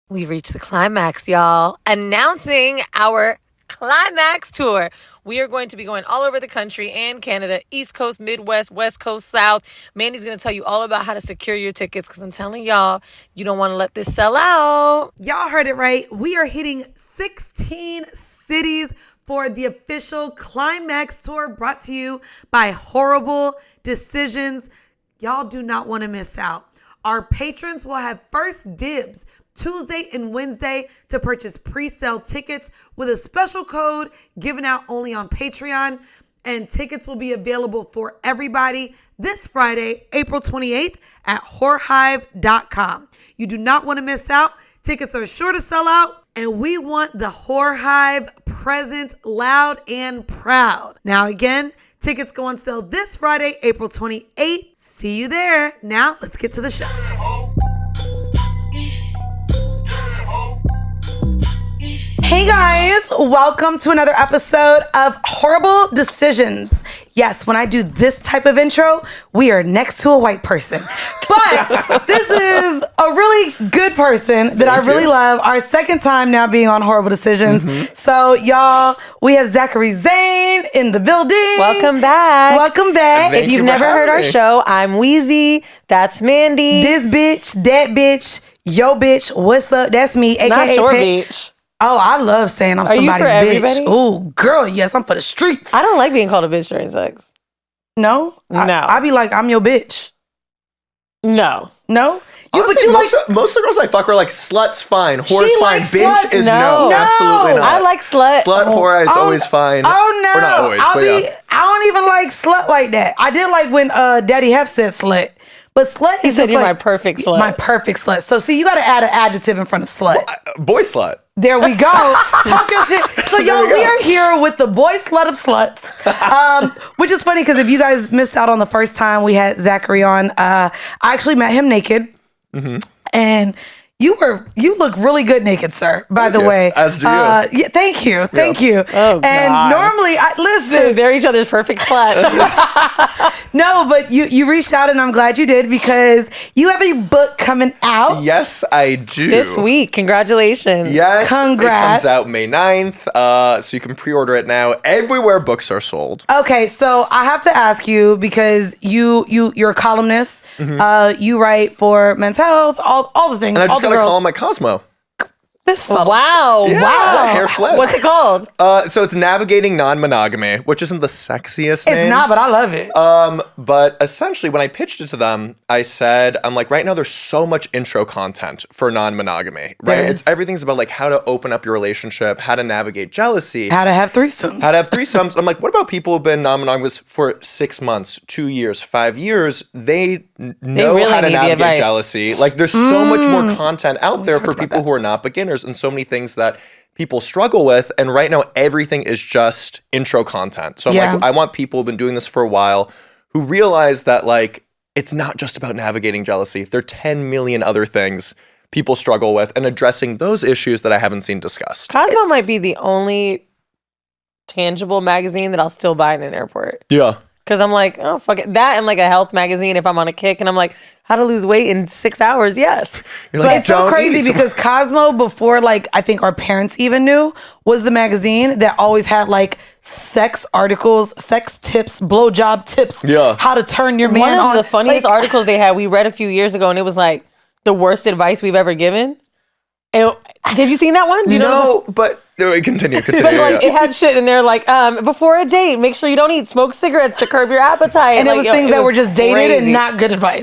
We've reached the climax, y'all. Announcing our climax tour. We are going to be going all over the country and Canada, East Coast, Midwest, West Coast, South. Mandy's going to tell you all about how to secure your tickets because I'm telling y'all, you don't want to let this sell out. Y'all heard it right. We are hitting 16 cities for the official climax tour brought to you by Whoreible Decisions. Y'all do not want to miss out. Our patrons will have first dibs Tuesday and Wednesday to purchase pre-sale tickets with a special code given out only on Patreon. And tickets will be available for everybody this Friday, April 28th at whorehive.com. You do not want to miss out. Tickets are sure to sell out. And we want the Whorehive present loud and proud. Now again, tickets go on sale this Friday, April 28th. See you there. Now let's get to the show. Hey guys, welcome to another episode of Whoreible Decisions. Yes, when I do this type of intro, we are next to a white person. But this is a really good person that I really love. Our second time now being on Whoreible Decisions. So y'all, we have Zachary Zane in the building. Welcome back. Welcome back. If you've never heard our show, I'm Weezy. That's Mandii. This bitch, that bitch, yo bitch, what's up? That's me, aka Not your bitch. Oh, I love saying I'm Are you somebody's for bitch. everybody? Oh, girl, yes, I'm for the streets. I don't like being called a bitch during sex. No? No. I be like, I'm your bitch. No. No? Honestly, most of the girls I fuck are like, slut's fine, whore's She fine, likes bitch sluts. is No. no, absolutely not. I like slut. Slut, whore is always fine. Oh, no. Or not always, but yeah. I don't even like slut like that. I did like when Daddy Hef said slut. But slut He is said just you're like my perfect slut. My perfect slut. So see, you got to add an adjective in front of slut. Boy slut. There we go. Talk your shit. So y'all, we are here with the boy slut of sluts, which is funny because if you guys missed out on the first time we had Zachary on, I actually met him naked, and you look really good naked, sir. By the way, as do you. Yeah, thank you. Oh, and God. normally, listen. They're each other's perfect sluts. No, but you reached out, and I'm glad you did because you have a book coming out. Yes, I do. This week. Congratulations. Yes, Congrats. it comes out May 9th, so you can pre-order it now everywhere books are sold. Okay, so I have to ask you because you're a columnist. You write for Men's Health, all the things. And I just all the gotta girls. call him my Cosmo. This Wow. Yeah, Wow. hair flip. What's it called? So it's Navigating Non-Monogamy, which isn't the sexiest name. It's not, but I love it. But essentially, when I pitched it to them, I said, I'm like, right now there's so much intro content for non-monogamy, right? There is. Everything's about like how to open up your relationship, how to navigate jealousy, How to have threesomes. how to have threesomes. I'm like, what about people who've been non-monogamous for 6 months, 2 years, 5 years? They know really how to need the navigate advice. jealousy. Like there's so much more content out there for people who are not beginners and so many things that people struggle with. And right now, everything is just intro content. So I'm like, I want people who've been doing this for a while who realize that like, it's not just about navigating jealousy. There are 10 million other things people struggle with and addressing those issues that I haven't seen discussed. Cosmo might be the only tangible magazine that I'll still buy in an airport. Yeah. Because I'm like, oh, fuck it. That and like a health magazine if I'm on a kick. And I'm like, how to lose weight in 6 hours? Yes. You're like, But it's so "Don't crazy eat." because Cosmo, before like I think our parents even knew, was the magazine that always had like sex articles, sex tips, blowjob tips, how to turn your man One of on. the funniest Like, articles they had, we read a few years ago, and it was like the worst advice we've ever given. And have you seen that one? Do you know? No, but continue. But like it had shit in there like before a date, make sure you don't eat smoke cigarettes to curb your appetite. And like, it was things that were just dated crazy. and not good advice.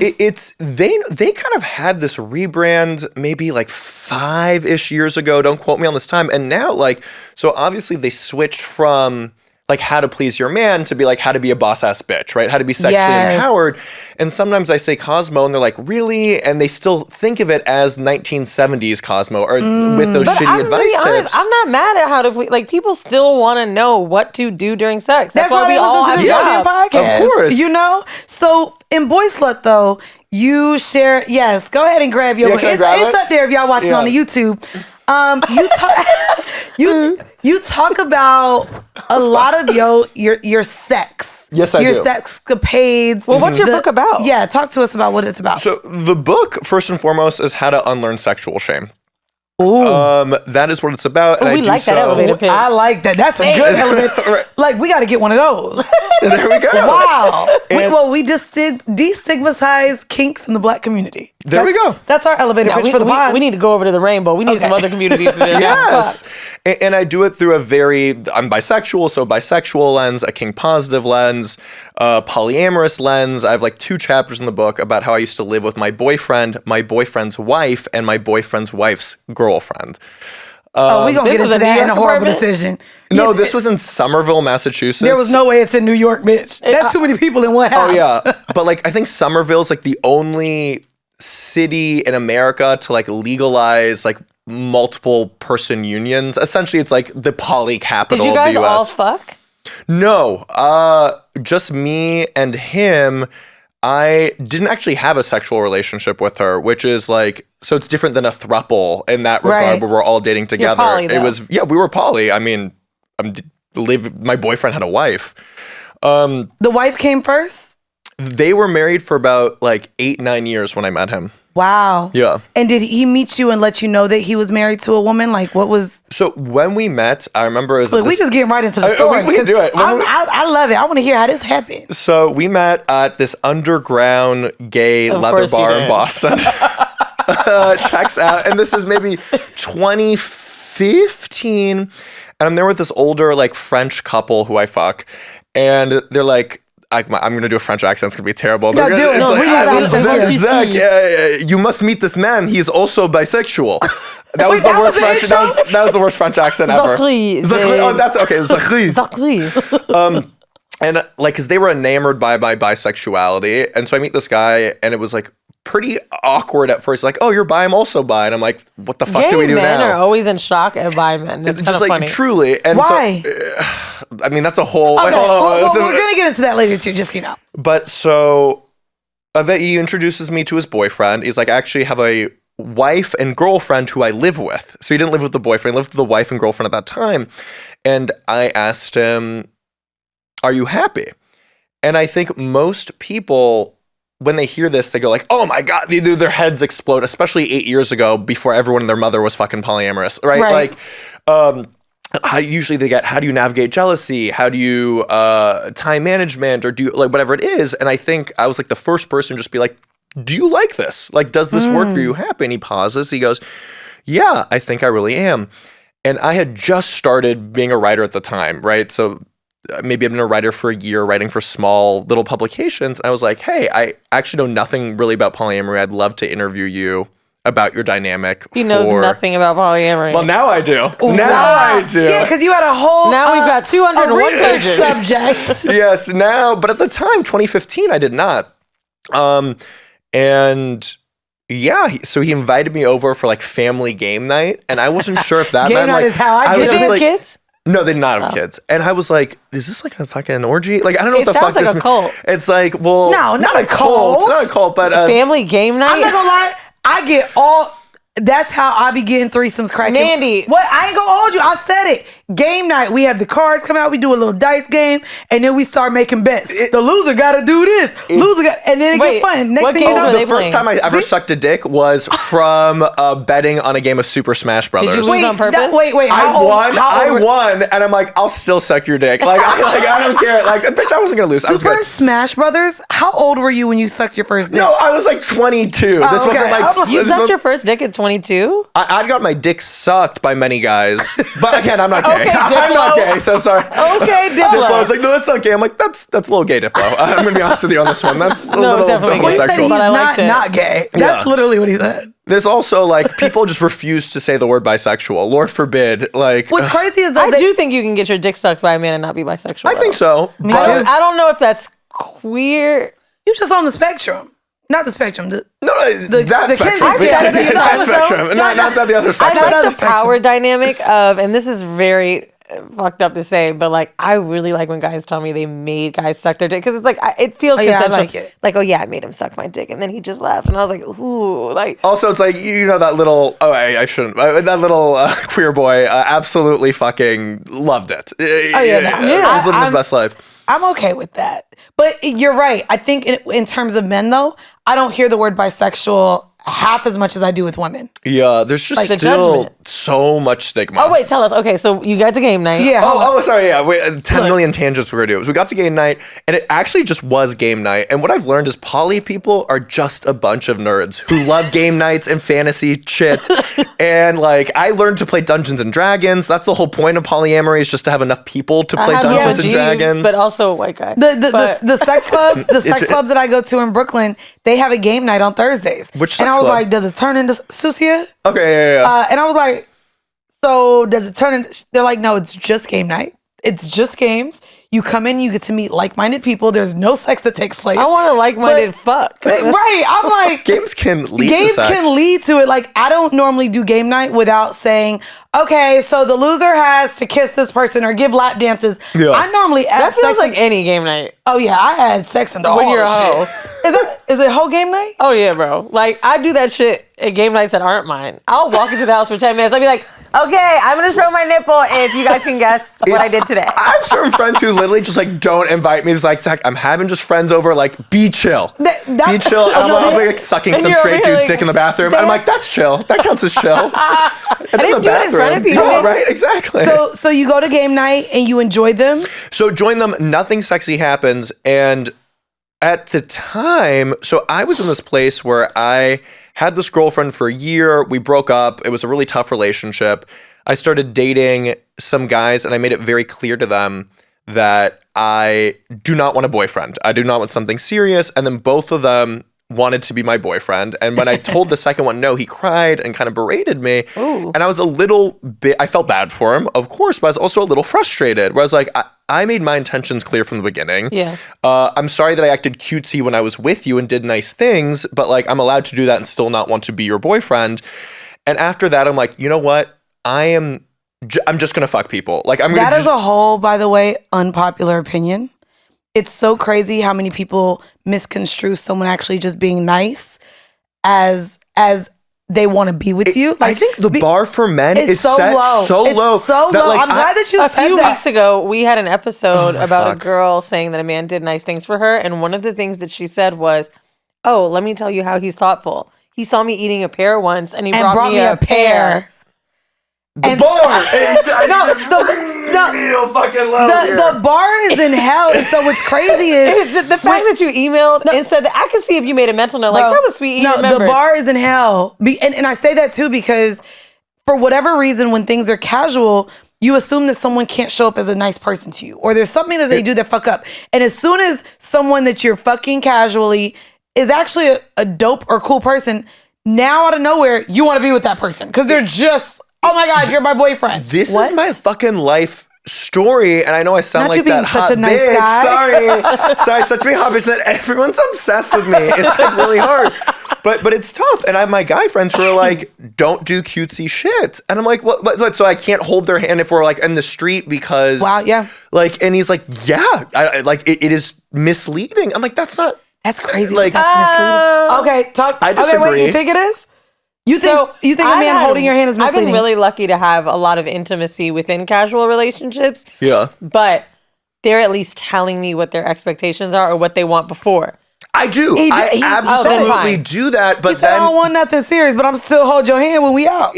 They kind of had this rebrand maybe like 5-ish years ago. Don't quote me on this time. And now like, so obviously they switched from like how to please your man to be like how to be a boss ass bitch, right? How to be sexually empowered. And sometimes I say Cosmo and they're like, really? And they still think of it as 1970s Cosmo or with those But shitty I'm advice really honest, tips. I'm not mad at how to like people still want to know what to do during sex. That's why we they all listen have to this goddamn jobs. podcast. Of course. You know? So in Boy Slut though, you share, yes, go ahead and grab your book. can I grab It's it? up there if y'all watching on the YouTube. You talk about a lot of your sex. Yes, I your do. sexcapades. Well, what's your book about? Yeah, talk to us about what it's about. So the book, first and foremost, is how to unlearn sexual shame. Ooh. That is what it's about. Oh, and we I do like that so- elevator pitch. I like that. That's a good elevator. Right. Like, we got to get one of those. There we go. Wow. And- We just did destigmatize kinks in the Black community. There we go. That's our elevator Now, pitch we, for the pod. we need to go over to the rainbow. We need some other communities to do that. Yes. And I do it through I'm bisexual, so bisexual lens, a kink positive lens, polyamorous lens. I have like 2 chapters in the book about how I used to live with my boyfriend's wife, and my boyfriend's wife's girlfriend. we're going to this get is into a New that in a York horrible apartment? decision. No, Yeah, this was in Somerville, Massachusetts. there was no way it's in New York, bitch. That's too many people in one house. Oh yeah, but like I think Somerville's like the only city in America to like legalize like multiple person unions. Essentially, it's like the poly capital Did you of guys the all U.S. fuck? No, just me and him. I didn't actually have a sexual relationship with her, which is like, so it's different than a throuple in that regard, Right. where we're all dating together. poly, though. It was, yeah, we were poly. I mean, my boyfriend had a wife. The wife came first? They were married for about like 8-9 years when I met him. Wow. Yeah. And did he meet you and let you know that he was married to a woman? Like, what was... So when we met, I remember it was Look, we just getting right into the we story. can do it. I love it. I want to hear how this happened. So we met at this underground gay Of leather course you bar in did. Boston. Checks out. And this is maybe 2015. And I'm there with this older like French couple who I fuck. And they're like, I'm going to do a French accent. It's going to be terrible. No, They're do gonna- it. it's No, like, we got "Ah, it. Zach, you must meet this man. He's also bisexual. That was Wait, the that worst was the French. That was the worst French accent ever. Zachary Zachary. Zane. Oh, that's okay. Zachary. Zachary. And like, cause they were enamored by my bisexuality. And so I meet this guy and it was like pretty awkward at first. Like, oh, you're bi, I'm also bi. And I'm like, what the fuck Gay do we do men now? are always in shock at bi men. It's kind just of like funny. truly. And Why? So, I mean, that's a whole, Okay. like, hold on. Well, It's a- we're going to get into that later, too, just so you know. But so he introduces me to his boyfriend. He's like, I actually have a wife and girlfriend who I live with. So he didn't live with the boyfriend, he lived with the wife and girlfriend at that time. And I asked him, are you happy? And I think most people, when they hear this, they go like, oh my God, their heads explode, especially 8 years ago before everyone and their mother was fucking polyamorous, right? Right. Like, how usually they get, how do you navigate jealousy? How do you time management, or do you like whatever it is? And I think I was like the first person to just be like, do you like this? Like, does this work for you? Happy? And he pauses. He goes, yeah, I think I really am. And I had just started being a writer at the time, right? So maybe I've been a writer for a year, writing for small little publications. And I was like, hey, I actually know nothing really about polyamory. I'd love to interview you about your dynamic. He knows nothing about polyamory. Well, now I do. Now I do. Yeah, because you had a whole... Now we've got 201 a research pages. subject. Yes, now, but at the time, 2015, I did not. And yeah, so he invited me over for like family game night, and I wasn't sure if that Game meant night like, is how I was get Did you just have like, kids? no, they did not have kids. And I was like, is this like a fucking orgy? Like, I don't know It what the fuck sounds like this a cult. It's like, well, No, not a cult. Not a cult, but Family game night? I'm not going to lie. I get all... That's how I be getting threesomes cracking. Mandii. What? I ain't gonna hold you. I said it. Game night. We have the cards come out. We do a little dice game, and then we start making bets. The loser got to do this. Loser got, and then it Wait, get fun. Next what thing you games know, were the they first playing? time I ever sucked a dick was from betting on a game of Super Smash Brothers. you lose on purpose? Wait. I How old- won. how I old- won, and I'm like, I'll still suck your dick. Like, I don't care. Like, bitch, I wasn't gonna lose. I was Super good. Smash Brothers. How old were you when you sucked your first dick? No, I was like 22. This okay. wasn't like You this sucked was- your first dick at 22? I got my dick sucked by many guys, but again, I'm not gay. Okay, I'm not Diplo. gay, so sorry. Okay, Diplo was Diplo. like, no, that's not gay. I'm like, that's a little gay, Diplo. I'm gonna be honest with you on this one. That's a No, little definitely gay. Well, he said homosexual. he's But I liked it. not gay. That's Yeah. literally what he said. There's also like people just refuse to say the word bisexual. Lord forbid. Like, What's crazy is though I do think you can get your dick sucked by a man and not be bisexual. I think so. Me but- too. I don't know if that's queer. you just on the spectrum, not the spectrum. No, The that Kinsey spectrum. spectrum. That Also, spectrum. Not the other I spectrum. like Another the spectrum. power dynamic of, and this is very fucked up to say, but like I really like when guys tell me they made guys suck their dick because it's like it feels Oh, yeah, I consensual. like it. Like, oh yeah, I made him suck my dick, and then he just left, and I was like, ooh, like Also, it's like, you know, that little, I shouldn't, that little queer boy absolutely fucking loved it. Oh, yeah. He's living his best life. I'm okay with that. But you're right. I think in terms of men, though, I don't hear the word bisexual half as much as I do with women. Yeah, there's just the still judgment. so much stigma. Oh, wait, tell us. Okay, so you got to game night. Yeah. Sorry. Yeah, 10 million tangents we're gonna do. So we got to game night, and it actually just was game night. And what I've learned is poly people are just a bunch of nerds who love game nights and fantasy shit. And like, I learned to play Dungeons and Dragons. That's the whole point of polyamory, is just to have enough people to play Dungeons and Dragons. But also a white guy. The sex club, club that I go to in Brooklyn, they have a game night on Thursdays. Which and sex I was club? like, does it turn into Susia? Okay, yeah. And I was like, so does it turn into... They're like, no, it's just game night. It's just games. You come in, you get to meet like-minded people. There's no sex that takes place. I want a like-minded fuck. Right. I'm like... Games can lead to sex. Games can lead to it. Like, I don't normally do game night without saying, okay, so the loser has to kiss this person or give lap dances. Yeah. I normally add That feels sex like any game night. Oh, yeah. I add sex into all When you're a this hoe. shit. Is it whole game night? Oh, yeah, bro. Like, I do that shit at game nights that aren't mine. I'll walk into the house for 10 minutes. I'll be like, okay, I'm going to show my nipple if you guys can guess what I did today. I have certain friends who literally just like don't invite me. It's like, Zach, I'm having just friends over. Like, be chill. Be chill. I'm like sucking some straight dude's dick in the bathroom. And I'm like, that's chill. That counts as chill. I didn't do it in front of people. No, right? Exactly. So you go to game night and you enjoy them? So join them. Nothing sexy happens. And at the time, so I was in this place where I had this girlfriend for a year. We broke up. It was a really tough relationship. I started dating some guys, and I made it very clear to them that I do not want a boyfriend. I do not want something serious. And then both of them wanted to be my boyfriend. And when I told the second one no, he cried and kind of berated me. Ooh. And I was a little bit, I felt bad for him, of course, but I was also a little frustrated, where I was like, I made my intentions clear from the beginning. Yeah. I'm sorry that I acted cutesy when I was with you and did nice things, but like, I'm allowed to do that and still not want to be your boyfriend. And after that, I'm like, you know what? I'm just going to fuck people. Like, That is a whole, by the way, unpopular opinion. It's so crazy how many people misconstrue someone actually just being nice as they want to be with you. I Like, think the bar for men is so set low. so It's low. so that, low. like, I'm glad that you A said few that. weeks ago, we had an episode about fuck. a girl saying that a man did nice things for her. And one of the things that she said was, oh, let me tell you how he's thoughtful. He saw me eating a pear once and he brought me a pear. The bar. The bar is in hell. And so what's crazy is The fact that you emailed and said that, I could see if you made a mental note, like, that was sweet. No, the bar is in hell. And I say that too because for whatever reason, when things are casual, you assume that someone can't show up as a nice person to you, or there's something that they do that fuck up. And as soon as someone that you're fucking casually is actually a dope or cool person, now out of nowhere, you want to be with that person because they're just, oh my God, you're my boyfriend. This is my fucking life story, and I know I sound Not like you being that such hot a nice bitch. guy. Sorry, such a big hot bitch that everyone's obsessed with me. It's like really hard, but it's tough. And I have my guy friends who are like, don't do cutesy shit, and I'm like, what? So I can't hold their hand if we're like in the street because like, and he's like, yeah, it is misleading. I'm like, that's not. That's crazy. Like, that's misleading. Okay, talk. I disagree. Okay, wait, you think it is? You think a man holding your hand is misleading? I've been really lucky to have a lot of intimacy within casual relationships. Yeah. But they're at least telling me what their expectations are or what they want before. I do. I absolutely do that. But he said, I don't want nothing serious, but I'm still hold your hand when we out.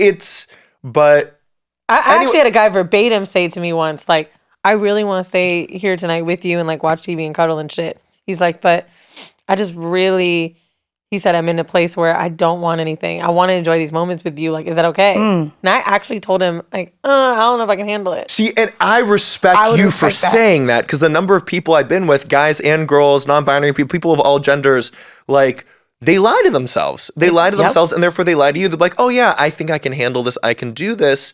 But I actually had a guy verbatim say to me once, like, I really want to stay here tonight with you and like watch TV and cuddle and shit. He's like, but I just really, he said, I'm in a place where I don't want anything. I want to enjoy these moments with you. Like, is that okay? And I actually told him, like, I don't know if I can handle it. See, and I respect you for saying that, because the number of people I've been with, guys and girls, non-binary people of all genders, like, they lie to themselves. They lie to themselves, and therefore they lie to you. They're like, oh yeah, I think I can handle this. I can do this.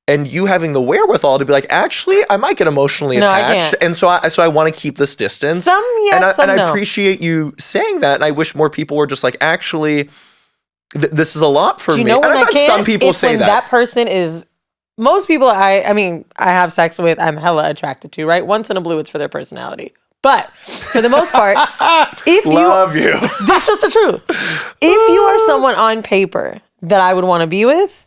And you having the wherewithal to be like, actually, I might get emotionally attached, and so I want to keep this distance. Some yes, and some I appreciate you saying that, and I wish more people were just like, actually, this is a lot for me. You know and when I've had some people say when that person is. Most people I mean, I have sex with, I'm hella attracted to, right? Once in a blue, it's for their personality. But for the most part, if love you, that's just the truth. If you are someone on paper that I would want to be with,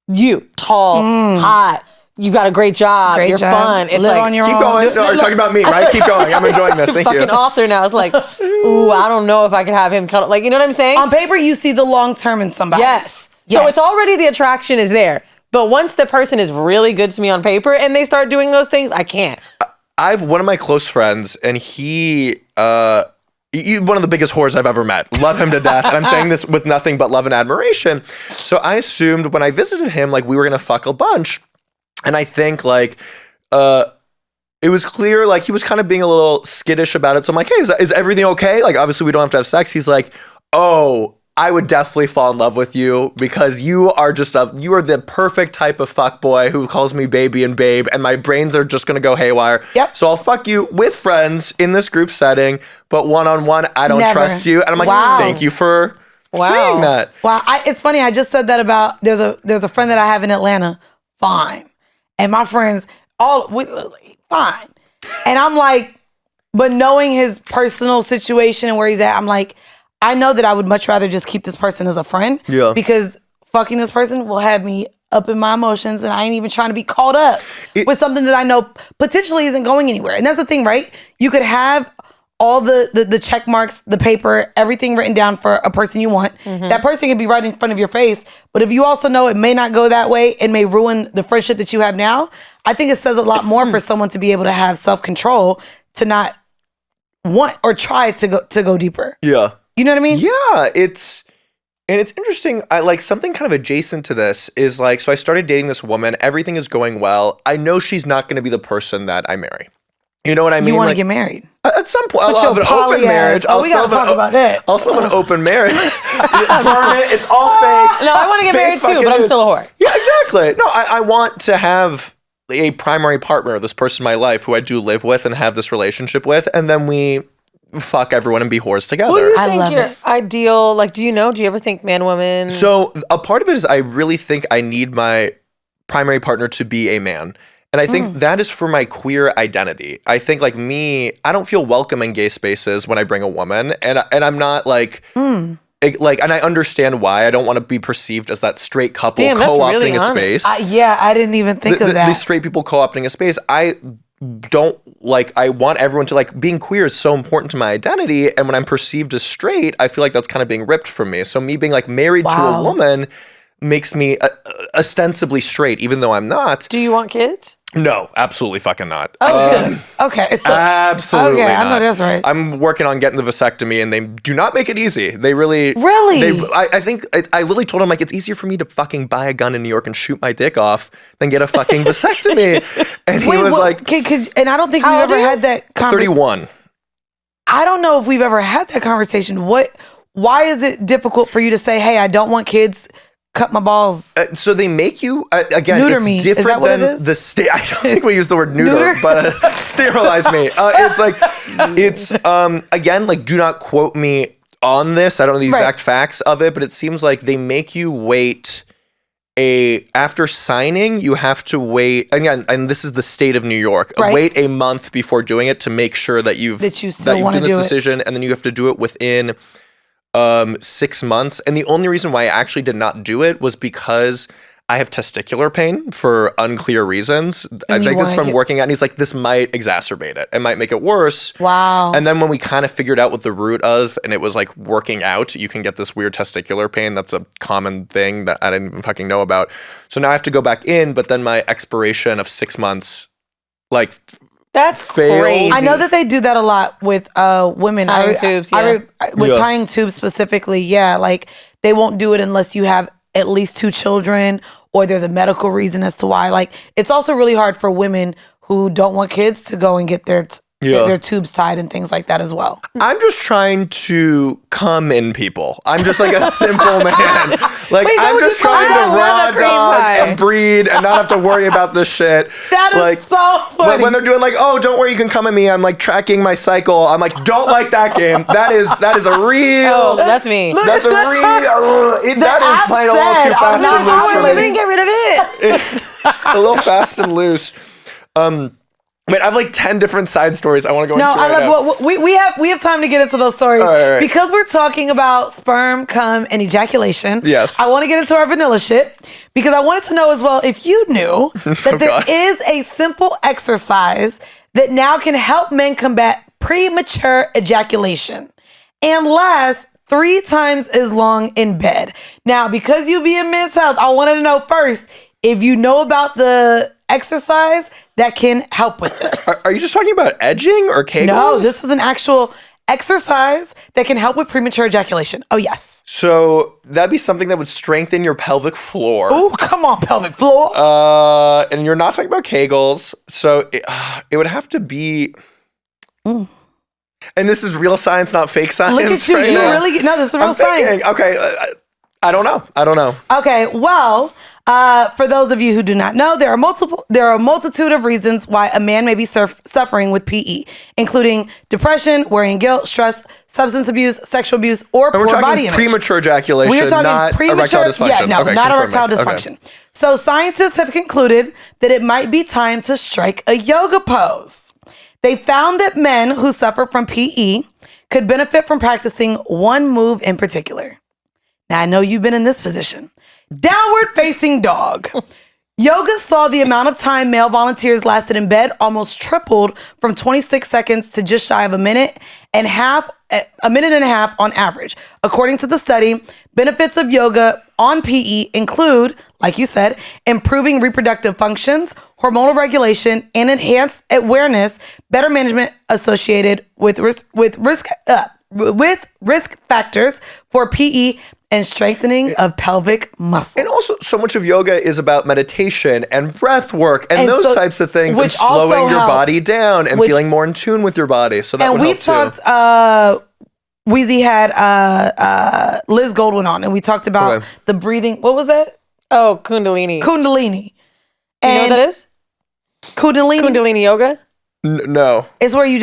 you, tall, hot, you got a great job. You're fun. It's Live like, on your Keep own. going. No, you're talking about me, right? Keep going. I'm enjoying this. Thank fucking you. author now. It's like, ooh, I don't know if I could have him cuddle. Like, you know what I'm saying? On paper, you see the long term in somebody. Yes. Yes. So it's already the attraction is there. But once the person is really good to me on paper and they start doing those things, I can't. I have one of my close friends, and he's one of the biggest whores I've ever met. Love him to death. And I'm saying this with nothing but love and admiration. So I assumed when I visited him, like, we were going to fuck a bunch. And I think, like, it was clear, like, he was kind of being a little skittish about it. So I'm like, hey, is everything okay? Like, obviously we don't have to have sex. He's like, oh, I would definitely fall in love with you because you are the perfect type of fuckboy who calls me baby and babe, and my brains are just gonna go haywire. Yep. So I'll fuck you with friends in this group setting, but one-on-one, I don't Never. trust you. And I'm like, Wow. thank you for saying that. Wow, it's funny. I just said that about there's a friend that I have in Atlanta. Fine, and my friends fine, and I'm like, but knowing his personal situation and where he's at, I'm like, I know that I would much rather just keep this person as a friend. Yeah. Because fucking this person will have me up in my emotions, and I ain't even trying to be caught up with something that I know potentially isn't going anywhere. And that's the thing, right? You could have all the check marks, the paper, everything written down for a person you want. Mm-hmm. That person can be right in front of your face. But if you also know it may not go that way and may ruin the friendship that you have now, I think it says a lot more for someone to be able to have self-control to not want or try to go deeper. Yeah. You know what I mean? Yeah, it's interesting. I like something kind of adjacent to this is like, so I started dating this woman. Everything is going well. I know she's not going to be the person that I marry. You know what I mean? You want to like, get married. At some point, I'll But have an your open poly marriage. ass- we gotta talk about that. I'll still have an open marriage. Burn it. It's all fake. No, I want to get Fake married too, fucking but I'm news. still a whore. Yeah, exactly. No, I want to have a primary partner, this person in my life who I do live with and have this relationship with, and then we fuck everyone and be whores together. Who do you I think love your it. ideal, like, do you ever think man, woman? So a part of it is I really think I need my primary partner to be a man. And I think that is for my queer identity. I think like me, I don't feel welcome in gay spaces when I bring a woman. And I'm not like, and I understand why. I don't want to be perceived as that straight couple Damn, that's co-opting really a honest. space. I didn't even think of that. These straight people co-opting a space. I don't like, I want everyone to like, being queer is so important to my identity. And when I'm perceived as straight, I feel like that's kind of being ripped from me. So me being like married to a woman makes me ostensibly straight, even though I'm not. Do you want kids? No, absolutely fucking not. Okay. Okay. Absolutely Okay, I know not. that's right. I'm working on getting the vasectomy, and they do not make it easy. They really. I think I literally told him like it's easier for me to fucking buy a gun in New York and shoot my dick off than get a fucking vasectomy. And he was like, and I don't think we've ever had that conversation. 31. I don't know if we've ever had that conversation. Why is it difficult for you to say, hey, I don't want kids, cut my balls? So they make you again. Neuter it's me. Is different that what it than is? the state. I don't think we use the word neuter, but sterilize me. It's again like do not quote me on this. I don't know the exact facts of it, but it seems like they make you wait. After signing, you have to wait again, and this is the state of New York. Right. Wait a month before doing it to make sure that you still want to this do it. decision, and then you have to do it within 6 months. And the only reason why I actually did not do it was because I have testicular pain for unclear reasons. I think it's from working out. And he's like, this might exacerbate it. It might make it worse. Wow. And then when we kind of figured out what the root of, and it was like working out, you can get this weird testicular pain. That's a common thing that I didn't even fucking know about. So now I have to go back in, but then my expiration of 6 months, like, That's failed. crazy. I know that they do that a lot with women. Tying tubes, with tying tubes specifically, yeah. Like they won't do it unless you have at least 2 children or there's a medical reason as to why. Like it's also really hard for women who don't want kids to go and get their tubes tied and things like that as well. I'm just trying to come in people. I'm just like a simple man. Like Wait, I'm just trying to raw dog and breed and not have to worry about this shit. That is like, so funny. When they're doing like, oh, don't worry, you can come at me. I'm like tracking my cycle. I'm like, don't like that game. That is a real. Oh, that's me. That's a real. That is playing a little too fast and loose for me. Get rid of it. A little fast and loose. I have like 10 different side stories I want to go into right now. Well, we have time to get into those stories. All right. Because we're talking about sperm, cum, and ejaculation. Yes. I want to get into our vanilla shit because I wanted to know as well if you knew that there is a simple exercise that now can help men combat premature ejaculation and last 3 times as long in bed. Now, because you be in men's health, I wanted to know first if you know about the exercise that can help with this. Are you just talking about edging or kegels? No, this is an actual exercise that can help with premature ejaculation. Oh, yes. So that'd be something that would strengthen your pelvic floor. Oh, come on, pelvic floor. And you're not talking about kegels. So it would have to be... And this is real science, not fake science. Look at you. Right You now. really... No, this is real science. Okay, I don't know. Okay, well... for those of you who do not know, there are a multitude of reasons why a man may be suffering with PE, including depression, worry and guilt, stress, substance abuse, sexual abuse, or poor body image. Premature ejaculation, We're talking not erectile dysfunction. Yeah, no, okay, not erectile it. dysfunction. Okay. So scientists have concluded that it might be time to strike a yoga pose. They found that men who suffer from PE could benefit from practicing one move in particular. Now, I know you've been in this position. Downward facing dog. Yoga saw the amount of time male volunteers lasted in bed almost tripled from 26 seconds to just shy of a minute and a half on average. According to the study, benefits of yoga on PE include, like you said, improving reproductive functions, hormonal regulation, and enhanced awareness, better management associated with risk factors for PE, and strengthening of pelvic muscle. And also, so much of yoga is about meditation and breath work and those types of things, and slowing your body down and feeling more in tune with your body. So that would help too. And we've talked, Weezy had Liz Goldwyn on, and we talked about the breathing. What was that? Oh, Kundalini. Kundalini. You know what that is? Kundalini? Kundalini yoga? No. It's where you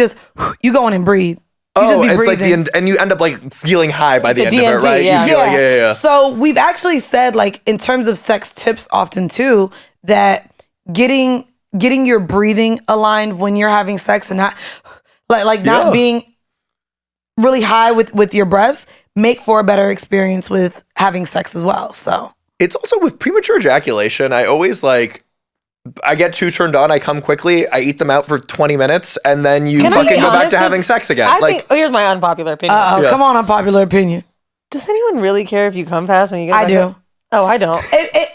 go in and breathe. It's like and you end up like feeling high by the end DMT, of it, right? Yeah. You feel yeah. So we've actually said, like, in terms of sex tips often too, that getting your breathing aligned when you're having sex and not not being really high with your breaths make for a better experience with having sex as well. So it's also with premature ejaculation. I get too turned on. I come quickly. I eat them out for 20 minutes, and then you fucking go back to having sex again. I think. Here's my unpopular opinion. Come on, unpopular opinion. Does anyone really care if you come fast when you get? I do. Oh, I don't.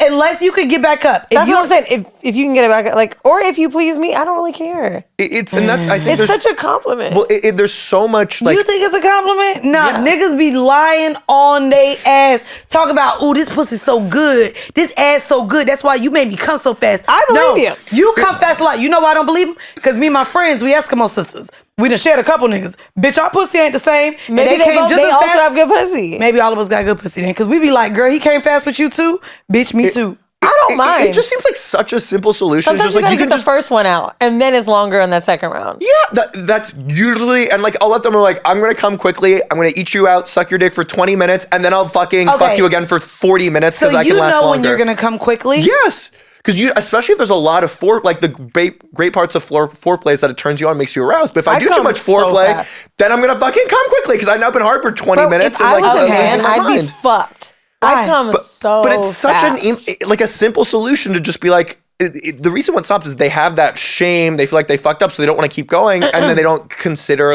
Unless you could get back up. That's what I'm saying. If you can get it back up, or if you please me, I don't really care. I think it's such a compliment. Well, there's so much. You think it's a compliment? Nah, niggas be lying on they ass. Talk about, this pussy's so good. This ass so good. That's why you made me come so fast. I believe you. You come fast a lot. You know why I don't believe him? Because me and my friends, we Eskimo sisters. We done shared a couple niggas. Bitch, our pussy ain't the same. Maybe they also have good pussy. Maybe all of us got good pussy then. Because we be like, girl, he came fast with you too? Bitch, me too. I don't mind. It just seems like such a simple solution. Sometimes you can get the first one out, and then it's longer on that second round. Yeah, that's usually, and I'll let them know, I'm going to come quickly, I'm going to eat you out, suck your dick for 20 minutes, and then I'll fuck you again for 40 minutes because I can last longer. So you know when you're going to come quickly? Yes. Because especially if there's a lot of the great parts of foreplay is that it turns you on, makes you aroused. But if I do too much foreplay, then I'm going to fucking come quickly because I've now been hard for 20 minutes. If I was a man, I'd be fucked. I come so But it's such fast. a simple solution to just be like, the reason what stops is they have that shame. They feel like they fucked up, so they don't want to keep going. And then they don't consider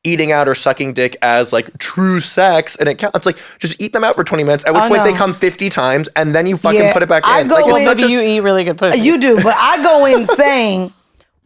eating out or sucking dick as true sex. And it counts. It's just eat them out for 20 minutes, at which point they come 50 times, and then you fucking put it back in. Maybe you eat really good pussy. You do, but I go in saying,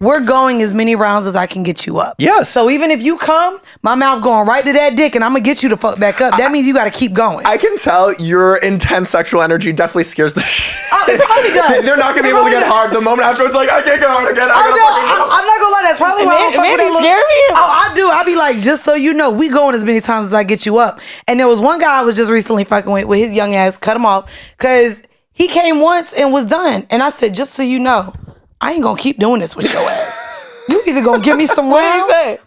we're going as many rounds as I can get you up. Yes. So even if you come, my mouth going right to that dick and I'm going to get you to fuck back up. That means you got to keep going. I can tell your intense sexual energy definitely scares the shit. It probably does. They're not going to be able to get hard the moment afterwards. I can't get hard again. I'm not going to lie. That's probably why I don't fuck with that scare me. Oh, I do. I be like, just so you know, we going as many times as I get you up. And there was one guy I was just recently fucking with his young ass, cut him off, because he came once and was done. And I said, just so you know, I ain't going to keep doing this with your ass. You either gonna give me some rounds. What did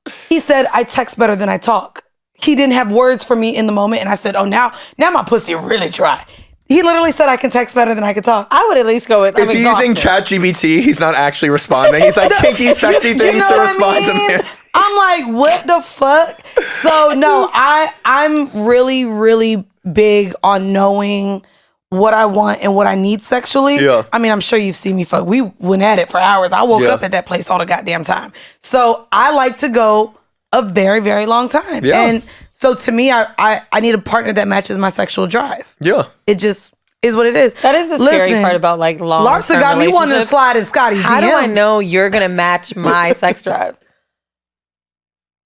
he say? He said, I text better than I talk. He didn't have words for me in the moment. And I said, oh, now my pussy really dry. He literally said I can text better than I can talk. I would at least go with. Is he using ChatGPT? He's not actually responding. He's like kinky, sexy things to respond to me. I'm like, what the fuck? So no, I'm really, really big on knowing what I want and what I need sexually. Yeah. I mean, I'm sure you've seen me fuck. We went at it for hours. I woke up at that place all the goddamn time. So I like to go a very, very long time. Yeah. And so to me, I need a partner that matches my sexual drive. Yeah. It just is what it is. That is the scary part about like long. Larsa got me wanting to slide in Scotty's DMs. How do I know you're gonna match my sex drive?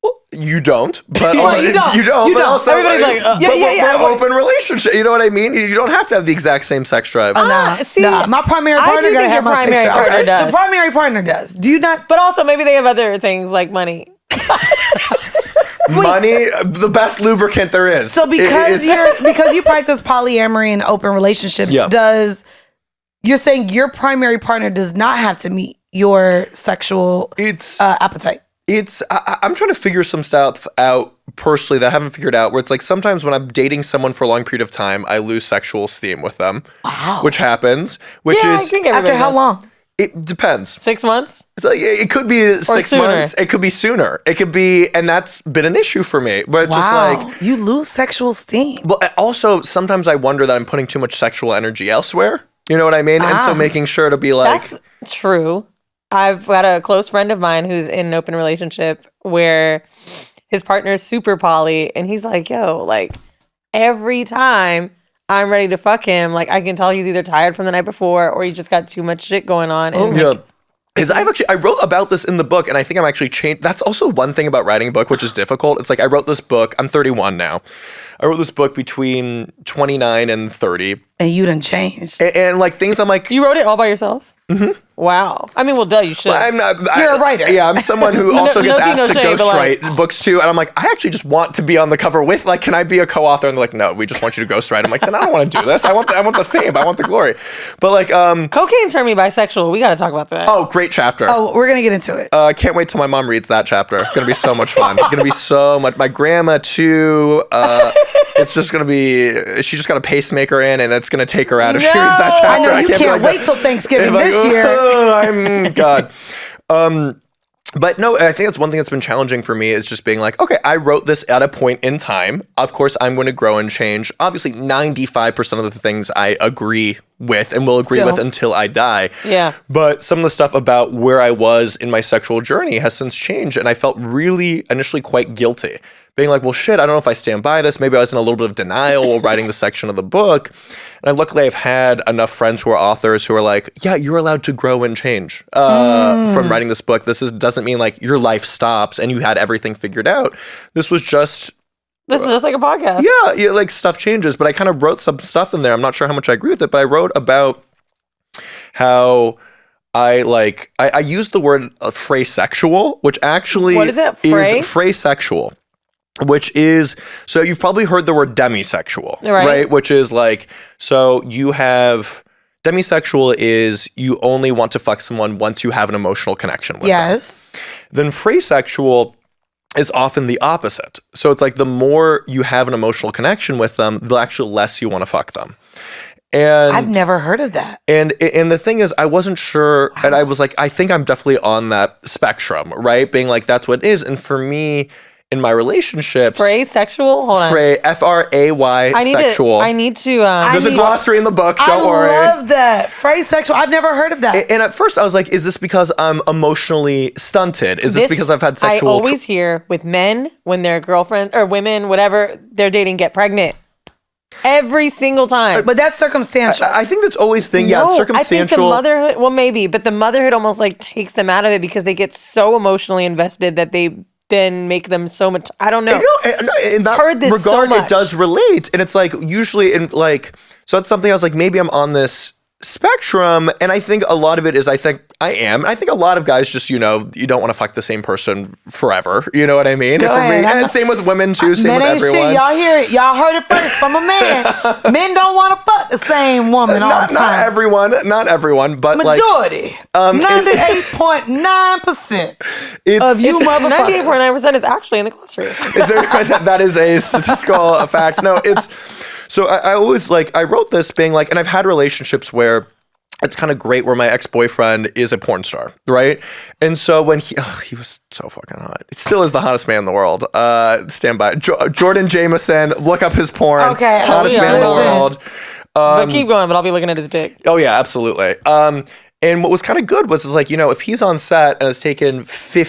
Well, you don't, but you don't. But also, everybody's like, open relationship. You know what I mean? You don't have to have the exact same sex drive. My primary partner gotta have my sex drive. Partner does. The primary partner does. Do you not? But also, maybe they have other things like money. Money, the best lubricant there is. So because you practice polyamory and open relationships, you're saying your primary partner does not have to meet your sexual appetite? I'm trying to figure some stuff out personally that I haven't figured out, where it's like sometimes when I'm dating someone for a long period of time, I lose sexual esteem with them. Wow. Which happens. Which I is think after how long? It depends. 6 months? It's like, it could be 6 months. It could be sooner. It could be, and that's been an issue for me. But it's just like, you lose sexual esteem. But also, sometimes I wonder that I'm putting too much sexual energy elsewhere. You know what I mean? And so making sure to be like... That's true. I've got a close friend of mine who's in an open relationship where his partner is super poly, and he's like, yo, like, every time I'm ready to fuck him, like, I can tell he's either tired from the night before or he just got too much shit going on. And I wrote about this in the book, and I think I'm actually changed. That's also one thing about writing a book, which is difficult. It's like I wrote this book. I'm 31 now. I wrote this book between 29 and 30. And you done changed. And like things I'm like... You wrote it all by yourself? Mm-hmm. Wow. I mean, well, duh, you should. Well, You're a writer. Yeah, I'm someone who also gets asked to ghostwrite books too. And I'm like, I actually just want to be on the cover with, like, can I be a co-author? And they're like, no, we just want you to ghostwrite. I'm like, then I don't want to do this. I want the fame. I want the glory. But like... Cocaine turned me bisexual. We got to talk about that. Oh, great chapter. Oh, we're going to get into it. I can't wait till my mom reads that chapter. It's going to be so much fun. It's going to be so much... My grandma too... it's just going to be... She just got a pacemaker in, and it's going to take her out if she reads that chapter. I know, you can't wait till Thanksgiving this year. God. But no, I think that's one thing that's been challenging for me is just being like, okay, I wrote this at a point in time. Of course, I'm going to grow and change. Obviously, 95% of the things I agree with and will agree with until I die. Yeah. But some of the stuff about where I was in my sexual journey has since changed. And I felt really initially quite guilty. Being like, well, shit, I don't know if I stand by this. Maybe I was in a little bit of denial while writing the section of the book. And luckily, I've had enough friends who are authors who are like, yeah, you're allowed to grow and change from writing this book. Doesn't mean like your life stops and you had everything figured out. This is just like a podcast. Yeah, like stuff changes. But I kind of wrote some stuff in there. I'm not sure how much I agree with it, but I wrote about how I used the word phrasexual, which actually what is it? Is phrasexual. Which is, so you've probably heard the word demisexual, right? Which is like, so you have, demisexual is you only want to fuck someone once you have an emotional connection with them. Then phrasexual is often the opposite. So it's like the more you have an emotional connection with them, the actually less you want to fuck them. And I've never heard of that. And the thing is, I wasn't sure, and I was like, I think I'm definitely on that spectrum, right? Being like, that's what it is. And for me, in my relationships... Phrasexual? Hold on. F-R-A-Y sexual. I need to... There's a glossary in the book, don't worry. I love that. Phrasexual. I've never heard of that. And at first I was like, is this because I'm emotionally stunted? Is this because I've had sexual... I always hear with men, when their girlfriend, or women, whatever, they're dating, get pregnant. Every single time. But that's circumstantial. I think that's always thing. Yeah, it's circumstantial. I think the motherhood... Well, maybe. But the motherhood almost like takes them out of it because they get so emotionally invested that they... then make them so much. I don't know. In that heard this regard, so much. It does relate, and it's like usually in like. So that's something I was like, maybe I'm on this spectrum, and I think a lot of it is I think a lot of guys just you don't want to fuck the same person forever. You know what I mean? And same with women too. Same with everyone. Shit. Y'all hear it? Y'all heard it first from a man. Men don't want to fuck the same woman all the time. Not everyone, but majority. 98.9% of you motherfuckers. 98.9% is actually in the glossary. That is a statistical fact. No, it's. So I always I wrote this being like, and I've had relationships where it's kind of great where my ex-boyfriend is a porn star, right? And so when he was so fucking hot. He still is the hottest man in the world. Stand by. Jordan Jameson, look up his porn. Okay. Hottest man in the world. But keep going, but I'll be looking at his dick. Oh yeah, absolutely. And what was kind of good was if he's on set and has taken 3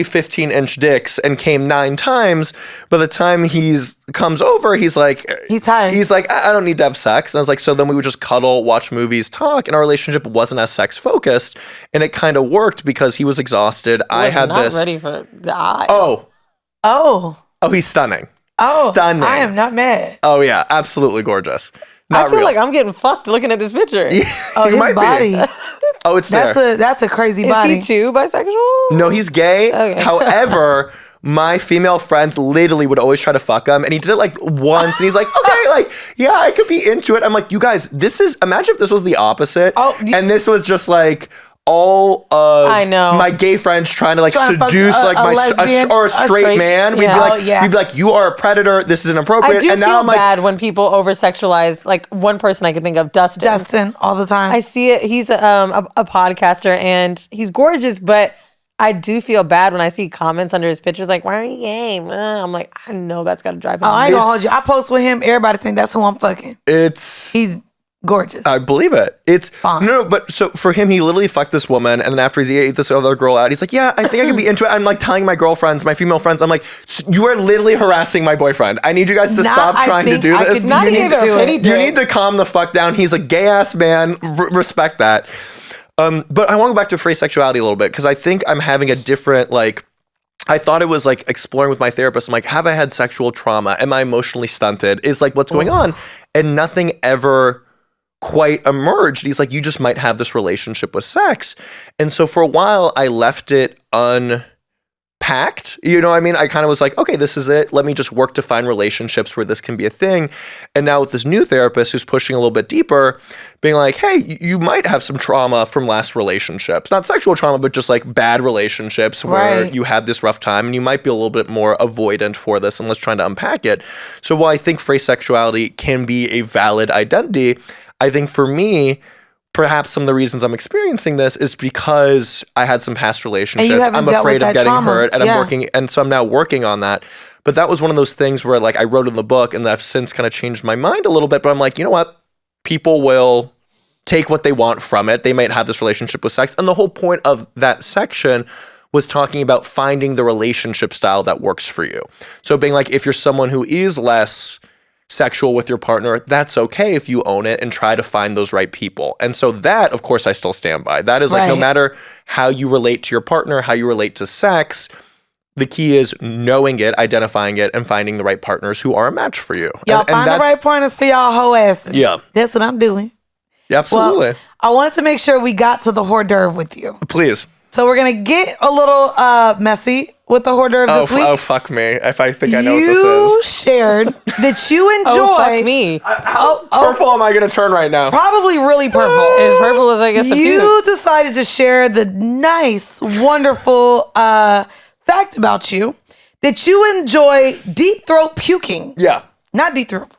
15-inch dicks and came 9 times, by the time comes over, he's tired. He's like, I don't need to have sex. And I was like, so then we would just cuddle, watch movies, talk, and our relationship wasn't as sex focused, and it kind of worked because he was exhausted. I had not ready for the eyes. Oh, he's stunning. Stunning. I am not mad. Oh yeah, absolutely gorgeous. I feel like I'm getting fucked looking at this picture. His body. It's there. That's a crazy body. Is he too bisexual? No, he's gay. Okay. However, my female friends literally would always try to fuck him, and he did it once, and he's like, okay, yeah, I could be into it. I'm like, you guys, imagine if this was the opposite, and this was just all of my gay friends trying to seduce a straight man. We'd be like, you are a predator. This is inappropriate. I do and now feel I'm bad when people over sexualize. One person I can think of, Dustin, all the time. I see it. He's a podcaster and he's gorgeous, but I do feel bad when I see comments under his pictures why are you gay? I'm like, I know that's got to drive him. I ain't gonna hold you. I post with him. Everybody think that's who I'm fucking. He's gorgeous. I believe it. It's fine. No, but so for him, he literally fucked this woman, and then after he ate this other girl out, he's like, yeah, I think I could be into it. I'm telling my girlfriends, my female friends, I'm like, you are literally harassing my boyfriend. I need you guys to stop trying to do this. You need to calm the fuck down. He's a gay ass man. Respect that. But I want to go back to free sexuality a little bit because I think I'm having a different I thought it was exploring with my therapist. I'm like, have I had sexual trauma? Am I emotionally stunted? Is what's going on? And nothing ever quite emerged. He's like, you just might have this relationship with sex. And so for a while, I left it unpacked. You know what I mean? I kind of was like, okay, this is it. Let me just work to find relationships where this can be a thing. And now with this new therapist who's pushing a little bit deeper, being like, hey, you might have some trauma from last relationships. Not sexual trauma, but just bad relationships where you had this rough time and you might be a little bit more avoidant for this, and let's try to unpack it. So while I think free sexuality can be a valid identity, I think for me, perhaps some of the reasons I'm experiencing this is because I had some past relationships. I'm afraid of getting hurt, and so I'm now working on that. But that was one of those things where I wrote in the book, and I've since kind of changed my mind a little bit, but I'm like, you know what? People will take what they want from it. They might have this relationship with sex. And the whole point of that section was talking about finding the relationship style that works for you. So being if you're someone who is less sexual with your partner, that's okay if you own it and try to find those right people. And so that, of course, I still stand by. That is no matter how you relate to your partner, how you relate to sex, the key is knowing it, identifying it, and finding the right partners who are a match for you. Y'all find the right partners for y'all whole asses. Yeah. That's what I'm doing. Yeah, absolutely. Well, I wanted to make sure we got to the hors d'oeuvre with you. Please. So we're going to get a little messy with the hors d'oeuvre this week. Oh, fuck me. If I think I know what this is. You shared that you enjoy... Oh, fuck me. Purple am I going to turn right now? Probably really purple. As purple as I guess you decided to share the nice, wonderful fact about you that you enjoy deep throat puking. Yeah. Not deep throat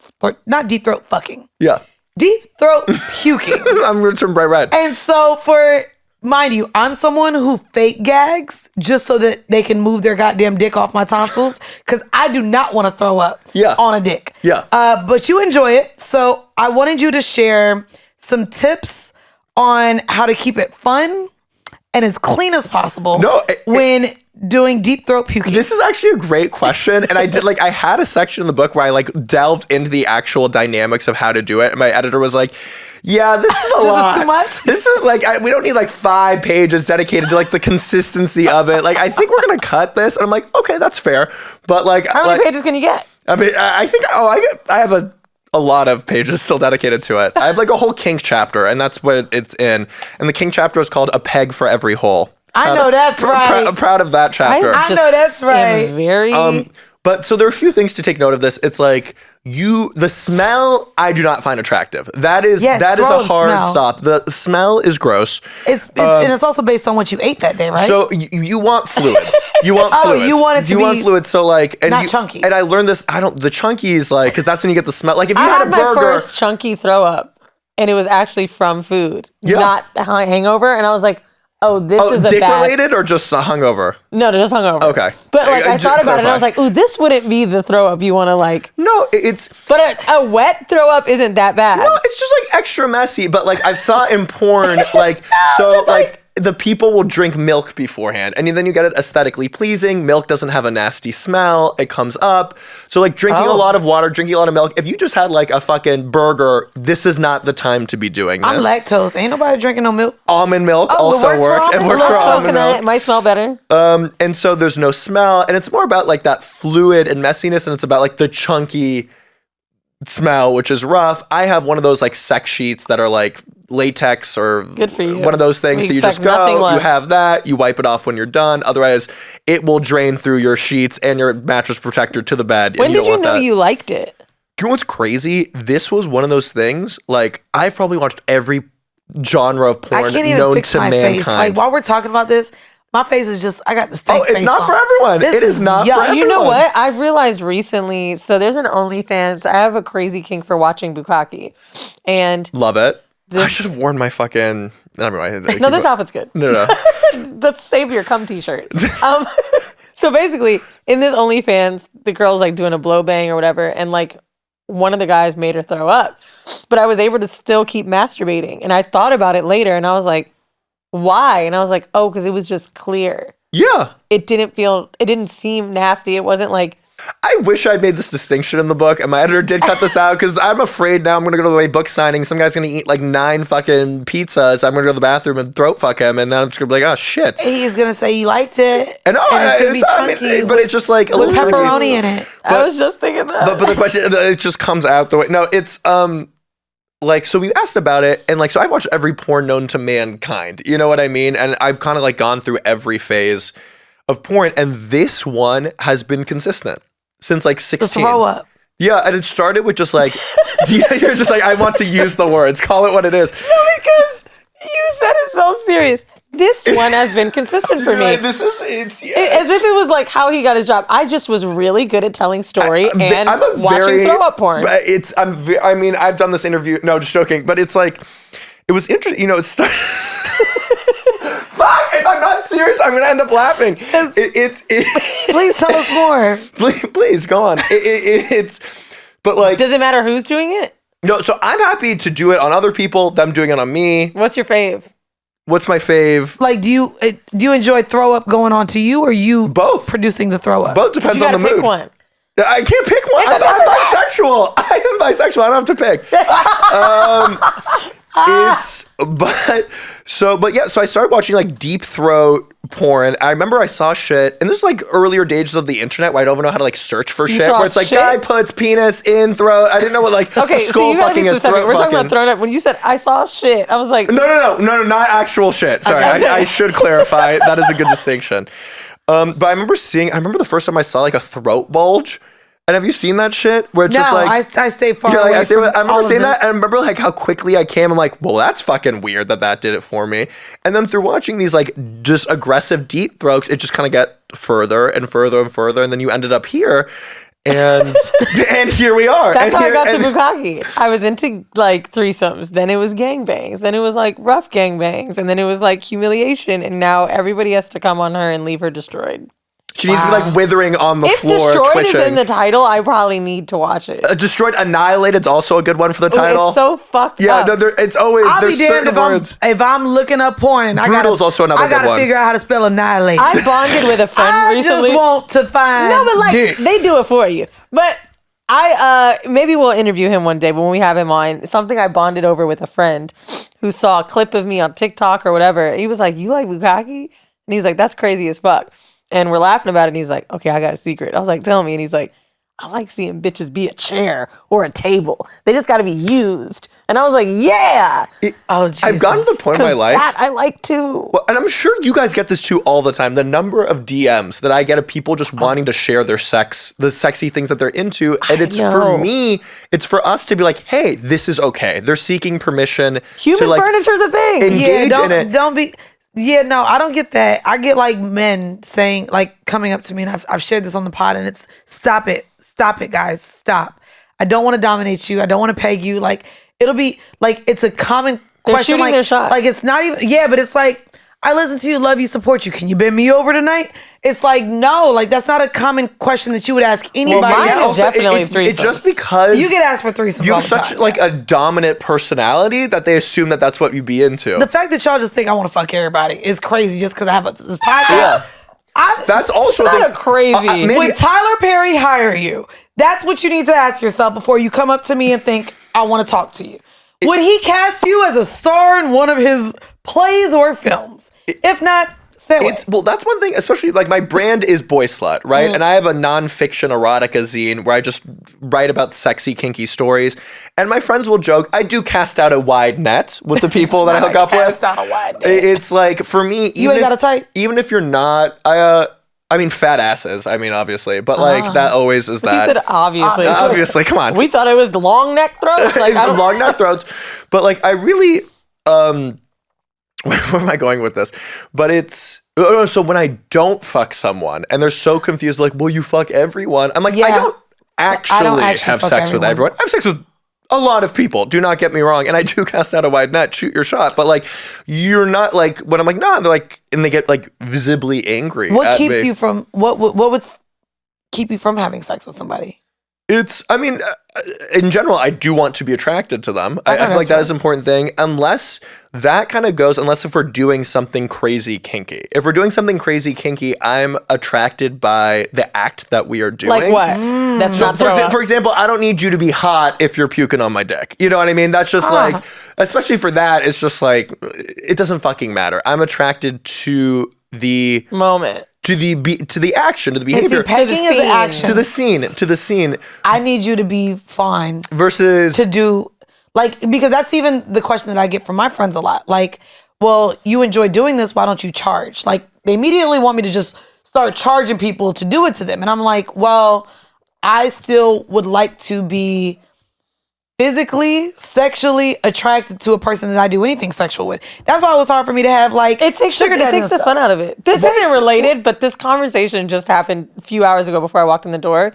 fucking. Yeah. Deep throat puking. I'm going to turn bright red. And so mind you, I'm someone who fake gags just so that they can move their goddamn dick off my tonsils because I do not want to throw up on a dick. Yeah. But you enjoy it. So I wanted you to share some tips on how to keep it fun and as clean as possible when doing deep throat puking. This is actually a great question. And I did I had a section in the book where I delved into the actual dynamics of how to do it. And my editor was like, yeah, this is a lot. This is too much? This is we don't need 5 pages dedicated to the consistency of it. I think we're going to cut this. And I'm like, okay, that's fair. But how many pages can you get? I mean, I think, I have a lot of pages still dedicated to it. I have a whole kink chapter, and that's what it's in. And the kink chapter is called A Peg for Every Hole. I know that's right. I'm proud of that chapter. I know that's right. Very... But so there are a few things to take note of this. It's the smell I do not find attractive. That is a throw hard smell. stop. The smell is gross. And it's also based on what you ate that day, right? So you want fluids. You want Oh, fluids. you want it to you be want fluids. So like, and not chunky. And I learned this. The chunkies, like, because that's when you get the smell. Like if you I had had a my burger, first chunky throw up, and it was actually from food, not hangover. And I was like, oh, this is a dick bad... related or just hungover? No, just hungover. Okay. But like I Just thought about it, and I was clarify. like, ooh, this wouldn't be the throw up you want to like. No, it's. But a wet throw up isn't that bad. No, it's just like extra messy. But like I saw in porn, like so like the people will drink milk beforehand, and then you get it aesthetically pleasing. Milk doesn't have a nasty smell. It comes up. So like drinking a lot of water, drinking a lot of milk. If you just had like a fucking burger, this is not the time to be doing this. I'm lactose. Ain't nobody drinking no milk. Almond milk it also works for works. It almond works for milk? almond Coconut, milk. it might smell better. And so there's no smell, and it's more about like that fluid and messiness, and it's about like the chunky smell, which is rough. I have one of those like sex sheets that are like latex or Good for you. one of those things. We So you just expect nothing go, you less. have that, you wipe it off when you're done. Otherwise, it will drain through your sheets and your mattress protector to the bed. When and did don't you want know that. you liked it? You know what's crazy? This was one of those things. Like I've probably watched every genre of porn I can't even known fix to my mankind. face. Like while we're talking about this, my face is just, I got the stank it's face not on. for everyone. This It is not for everyone. You know what? I've realized recently, so there's an OnlyFans. I have a crazy kink for watching bukkake. And Love it. I This- should have worn my fucking. Never mind. no, this outfit's good. No. Let's save your cum t-shirt. So basically, in this OnlyFans, the girl's like doing a blow bang or whatever, and like one of the guys made her throw up. But I was able to still keep masturbating. And I thought about it later, and I was like, why? And I was like, oh, because it was just clear. Yeah. It didn't seem nasty. It wasn't like, I wish I'd made this distinction in the book, and my editor did cut this out because I'm afraid now I'm going to go to the book signing. Some guy's going to eat like 9 fucking pizzas. I'm going to go to the bathroom and throat fuck him, and then I'm just going to be like, oh shit. He is gonna say he liked it. And no, it's gonna be chunky but it's just like with pepperoni in it. I was just thinking that. But the question, it just comes out the way. No, it's like, so we asked about it, and like, so I've watched every porn known to mankind. You know what I mean? And I've kind of like gone through every phase of porn, and this one has been consistent since like 16. The throw up. Yeah, and it started with just like, you're just like, I want to use the words, call it what it is. No, because you said it so serious. This one has been consistent for me. Right, this is, it's, yeah. As if it was like how he got his job. I just was really good at telling story and watching throw up porn. But I mean, I've done this interview. No, just joking. But it's like, it was interesting. You know, it started. Fuck! If I'm not serious, I'm gonna end up laughing. Please tell us more. Please go on. But like, Does it matter who's doing it? no. So I'm happy to do it on other people. Them doing it on me. What's your fave? What's my fave? Like, do you enjoy throw up going on to you, or you Both. producing the throw up? Both depends You on gotta the pick mood. one. I can't pick one. I'm bisexual. I am bisexual. I don't have to pick. But yeah, so I started watching like deep throat porn. I remember I saw shit, and this is like earlier days of the internet where I don't even know how to like search for shit. saw Where it's like shit? guy puts penis in throat. I didn't know what like Okay, so skull you gotta be fucking is specific. throat We're talking fucking. about throwing up. When you said I saw shit, I was like, No, not actual shit. Sorry, Okay. I should clarify. That is a good distinction. But I remember the first time I saw like a throat bulge. And have you seen that shit? Where it's No, just like I stay far you're like, away from I remember all of seeing that, this. and I remember like how quickly I came. I'm like, well, that's fucking weird that did it for me. And then through watching these like just aggressive deep throats, it just kind of got further and further and further, and then you ended up here, and and here we are. that's and how I here- got to and- bukkake. I was into like threesomes. Then it was gangbangs. Then it was like rough gangbangs. And then it was like humiliation. And now everybody has to come on her and leave her destroyed. She needs to be like withering on the If floor, destroyed twitching. is in the title, I probably need to watch it. Destroyed, annihilated is also a good one for the title. It's so fucked yeah, up. no, it's always I'll there's be damned certain words. if I'm looking up porn and Brutal's also another I gotta good one. figure out how to spell annihilate. I bonded with a friend I recently. just want to find. No, but like dick. they do it for you. But I maybe we'll interview him one day when we have him on. Something I bonded over with a friend who saw a clip of me on TikTok or whatever. He was like, "You like bukkake?" And he's like, "That's crazy as fuck." And we're laughing about it. And he's like, "Okay, I got a secret." I was like, "Tell me." And he's like, I like seeing bitches be a chair or a table. They just got to be used. And I was like, yeah. I've gotten to the point in my life. That I like too. Well, and I'm sure you guys get this too all the time. The number of DMs that I get of people just wanting to share their sex, the sexy things that they're into. And it's for me, it's for us to be like, hey, this is okay. They're seeking permission. Human furniture's a thing. Engage in it. Don't be. Yeah, no, I don't get that. I get like men saying, like coming up to me, and I've shared this on the pod, and it's stop it, guys, stop. I don't want to dominate you. I don't want to peg you. Like it'll be like it's a common question. Shooting like their shot. Like it's not even. Yeah, but it's like I listen to you, love you, support you. Can you bend me over tonight? It's like no, like that's not a common question that you would ask anybody. Well, mine else. is definitely threesomes. It's just because You get asked for threesomes. you all have the such time. like a dominant personality that they assume that that's what you'd be into. The fact that y'all just think I want to fuck everybody is crazy just because I have this podcast. Yeah. That's also not a crazy. Would Tyler Perry hire you? That's what you need to ask yourself before you come up to me and think, I want to talk to you. Would he cast you as a star in one of his plays or films? If not, stay away. Well, that's one thing, especially like my brand is Boy Slut, right? And I have a nonfiction erotica zine where I just write about sexy, kinky stories. And my friends will joke, I do cast out a wide net with the people that I hook up with. Cast out a wide net. It's like, for me, You ain't got a type? even if you're not, I mean, fat asses, I mean, obviously, but like that always is He that. said obviously. Obviously, come on. We thought it was the long neck throat. Like, I don't Long neck throats. But like, I really, where am I going with this? But it's, so when I don't fuck someone and they're so confused, like, will you fuck everyone? I'm like, I don't actually have fuck sex with everyone. I have sex with a lot of people. Do not get me wrong. And I do cast out a wide net, shoot your shot. But like, you're not like, when I'm like, nah, they're like, and they get like visibly angry. What at keeps me. you from, what would keep you from having sex with somebody? It's, I mean, in general, I do want to be attracted to them. I feel like that is an important thing. Unless that kind of goes, unless if we're doing something crazy kinky. If we're doing something crazy kinky, I'm attracted by the act that we are doing. like what? That's So not throw up. for example, I don't need you to be hot if you're puking on my dick. You know what I mean? That's just like, especially for that, it's just like, it doesn't fucking matter. I'm attracted to the moment. to the action, to the And see, behavior, pegging is the action. to the scene I need you to be fine versus to do, like, because that's even the question that I get from my friends a lot. Like, well, you enjoy doing this, why don't you charge? Like, they immediately want me to just start charging people to do it to them. And I'm like, well, I still would like to be physically, sexually attracted to a person that I do anything sexual with. That's why it was hard for me to have like It takes the fun out of it. This isn't related, but this conversation just happened a few hours ago before I walked in the door.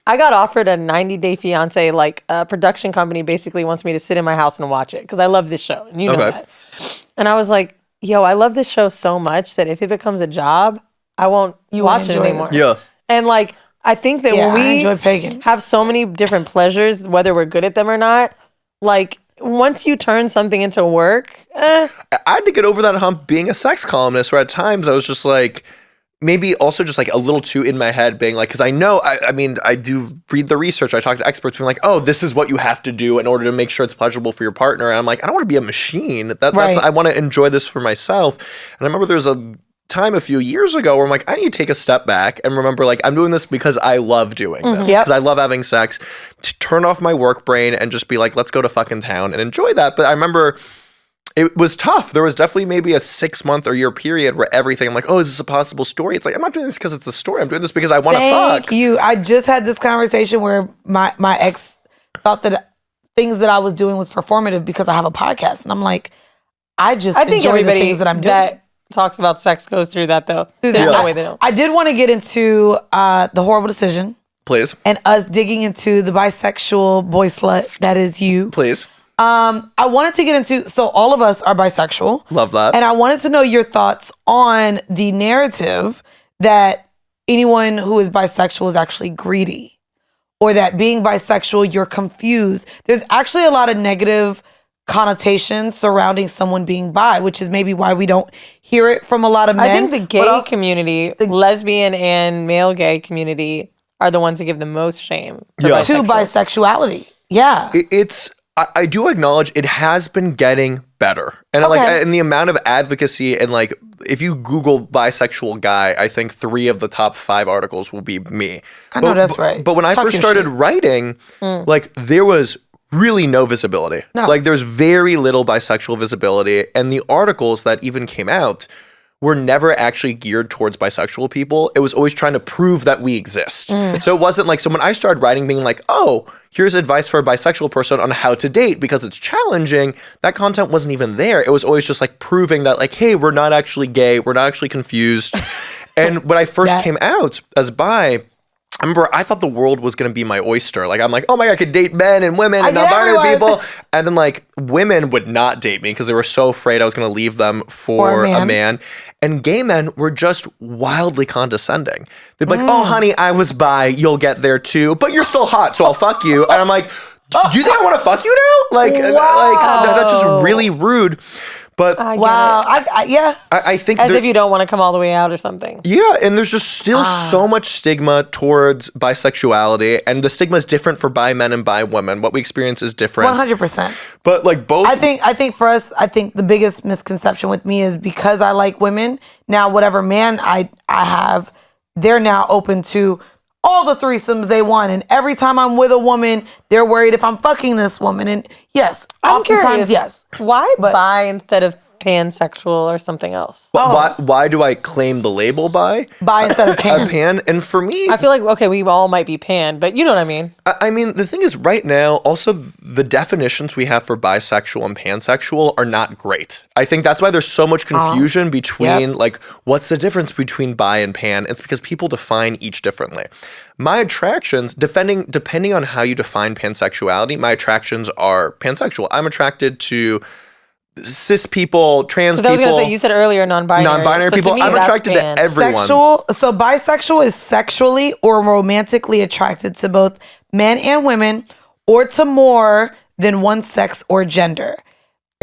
I got offered a 90-day fiance, like a production company basically wants me to sit in my house and watch it because I love this show and you know that. And I was like, yo, I love this show so much that if it becomes a job, I won't watch it anymore. Yeah. And like, I think that Yeah, when I we enjoy pegging. have so many different pleasures, whether we're good at them or not, like once you turn something into work, I had to get over that hump being a sex columnist where at times I was just like, maybe also just like a little too in my head being like, because I know, I mean, I do read the research. I talk to experts being like, oh, this is what you have to do in order to make sure it's pleasurable for your partner. And I'm like, I don't want to be a machine. That's I want to enjoy this for myself. And I remember there was a time a few years ago where I'm like, I need to take a step back and remember like, I'm doing this because I love doing this. Because I love having sex, to turn off my work brain and just be like, let's go to fucking town and enjoy that. But I remember it was tough. There was definitely maybe a 6-month or year period where everything, I'm like, oh, is this a possible story? It's like, I'm not doing this because it's a story. I'm doing this because I want to fuck. Thank you. I just had this conversation where my ex thought that things that I was doing was performative because I have a podcast. And I'm like, I I think enjoy everybody the things that I'm doing. that talks about sex goes through that though. There's no way they don't. I did want to get into the horrible decision Please. and us digging into the bisexual boy slut that is you. Please. I wanted to get into, so all of us are bisexual. Love that. And I wanted to know your thoughts on the narrative that anyone who is bisexual is actually greedy, or that being bisexual, you're confused. There's actually a lot of negative connotations surrounding someone being bi, which is maybe why we don't hear it from a lot of men. I think the gay community, lesbian and male gay community, are the ones that give the most shame to to bisexuality. Yeah. I do acknowledge it has been getting better. And like, and the amount of advocacy and like if you Google bisexual guy, I think 3 of the top 5 articles will be me. I know that's right. But when I first started writing, like there was really no visibility. No. Like there's very little bisexual visibility, and the articles that even came out were never actually geared towards bisexual people. It was always trying to prove that we exist. So it wasn't like, so when I started writing being like, oh, here's advice for a bisexual person on how to date because it's challenging, that content wasn't even there. It was always just like proving that like, hey, we're not actually gay, we're not actually confused. And when I first came out as bi, I remember I thought the world was going to be my oyster. Like, I'm like, oh my God, I could date men and women and non-binary people. And then like women would not date me because they were so afraid I was going to leave them for a man. And gay men were just wildly condescending. They'd be like, oh honey, I was bi, you'll get there too, but you're still hot, so I'll fuck you. And I'm like, do you think I want to fuck you now? Like, that's just really rude. But I think as if you don't want to come all the way out or something. Yeah, and there's just still so much stigma towards bisexuality, and the stigma is different for bi men and bi women. What we experience is different. 100%. But like both, I think for us, I think the biggest misconception with me is because I like women. Now, whatever man I have, they're now open to all the threesomes they want, and every time I'm with a woman, they're worried if I'm fucking this woman. And yes, I'm oftentimes curious, yes. Why bi instead of pansexual or something else? why do I claim the label bi? Bi instead of pan. Pan, and for me, I feel like, okay, we all might be pan, but you know what I mean. I mean, the thing is, right now, also the definitions we have for bisexual and pansexual are not great. I think that's why there's so much confusion between like, what's the difference between bi and pan? It's because people define each differently. My attractions, depending on how you define pansexuality, my attractions are pansexual. I'm attracted to cis people, trans people. I was going to say, you said earlier non-binary. Non-binary people. Me, I'm attracted to everyone. So bisexual is sexually or romantically attracted to both men and women, or to more than one sex or gender.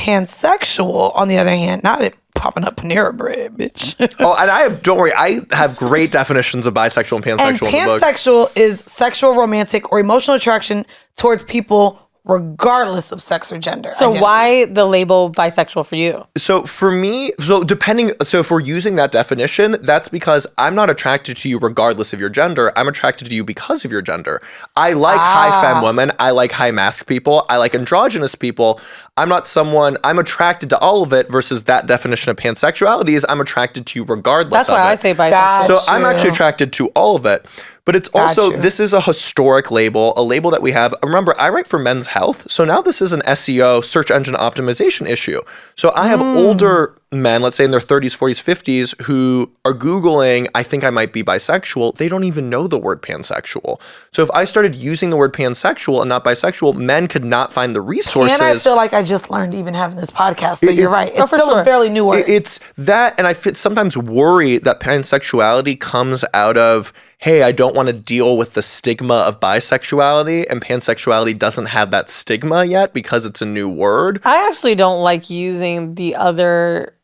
Pansexual, on the other hand, not it popping up Panera Bread, bitch. And don't worry, I have great definitions of bisexual and pansexual. And pansexual is sexual, romantic, or emotional attraction towards people regardless of sex or gender. So identity. Why the label bisexual for you? So for me, so if we're using that definition, that's because I'm not attracted to you regardless of your gender. I'm attracted to you because of your gender. I like high femme women. I like high mask people. I like androgynous people. I'm attracted to all of it versus that definition of pansexuality is I'm attracted to you regardless of it. That's why I say bisexual. So I'm actually attracted to all of it. But it's also, this is a historic label, a label that we have. Remember, I write for Men's Health. So now this is an SEO, search engine optimization issue. So I have older men, let's say in their 30s, 40s, 50s, who are Googling, I think I might be bisexual. They don't even know the word pansexual. So if I started using the word pansexual and not bisexual, men could not find the resources. And I feel like I just learned even having this podcast. So you're right. It's still a fairly new word. It's that, and I sometimes worry that pansexuality comes out of, hey, I don't want to deal with the stigma of bisexuality, and pansexuality doesn't have that stigma yet because it's a new word. I actually don't like using the other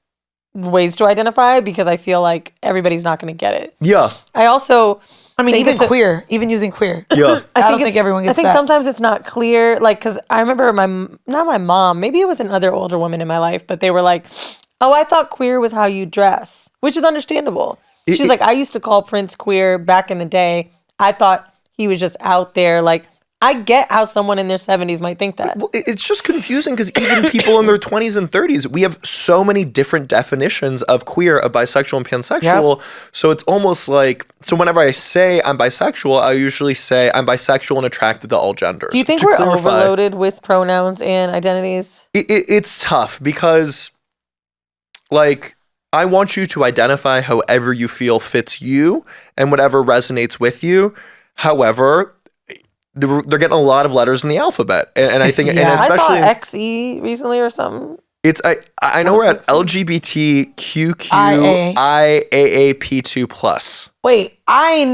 ways to identify because I feel like everybody's not going to get it. Yeah. Even using queer. Yeah. I don't think everyone gets that. I think sometimes it's not clear, like, because I remember not my mom, maybe it was another older woman in my life, but they were like, oh, I thought queer was how you dress, which is understandable. She's like, I used to call Prince queer back in the day. I thought he was just out there. Like, I get how someone in their 70s might think that. Well, it's just confusing because even people in their 20s and 30s, we have so many different definitions of queer, of bisexual and pansexual. Yep. So it's almost like, so whenever I say I'm bisexual, I usually say I'm bisexual and attracted to all genders. Do you think we're overloaded with pronouns and identities? It's tough because, like, I want you to identify however you feel fits you and whatever resonates with you. However, they're getting a lot of letters in the alphabet, and I think, and especially I saw XE recently or something. It's I know we're at LGBTQQIAAP2+. Wait, I didn't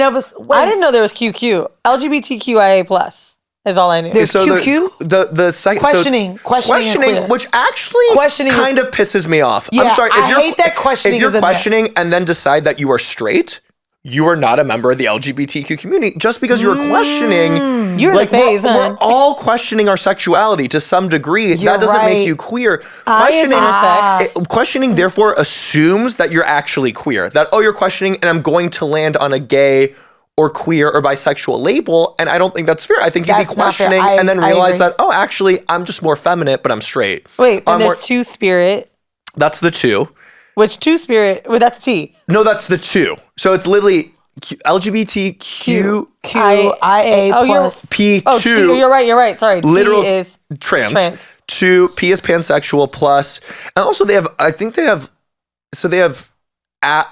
know there was QQ. LGBTQIA+ is all I knew. There's QQ? The second questioning, which actually kind of pisses me off. Yeah, I'm sorry. I hate that questioning. If you're questioning and then decide that you are straight, you are not a member of the LGBTQ community just because you're questioning. You're like the phase, we're all questioning our sexuality to some degree. That doesn't make you queer. Questioning therefore assumes that you're actually queer. That, oh, you're questioning and I'm going to land on a gay or queer or bisexual label. And I don't think that's fair. I think you'd be questioning and then realize that, oh, actually, I'm just more effeminate, but I'm straight. Wait, and there's two-spirit. That's the two. Which two-spirit? Well, that's T. No, that's the two. So it's literally LGBTQIA plus P2. Oh, you're right. Sorry. Literal T is trans. 2, P is pansexual plus. And also they have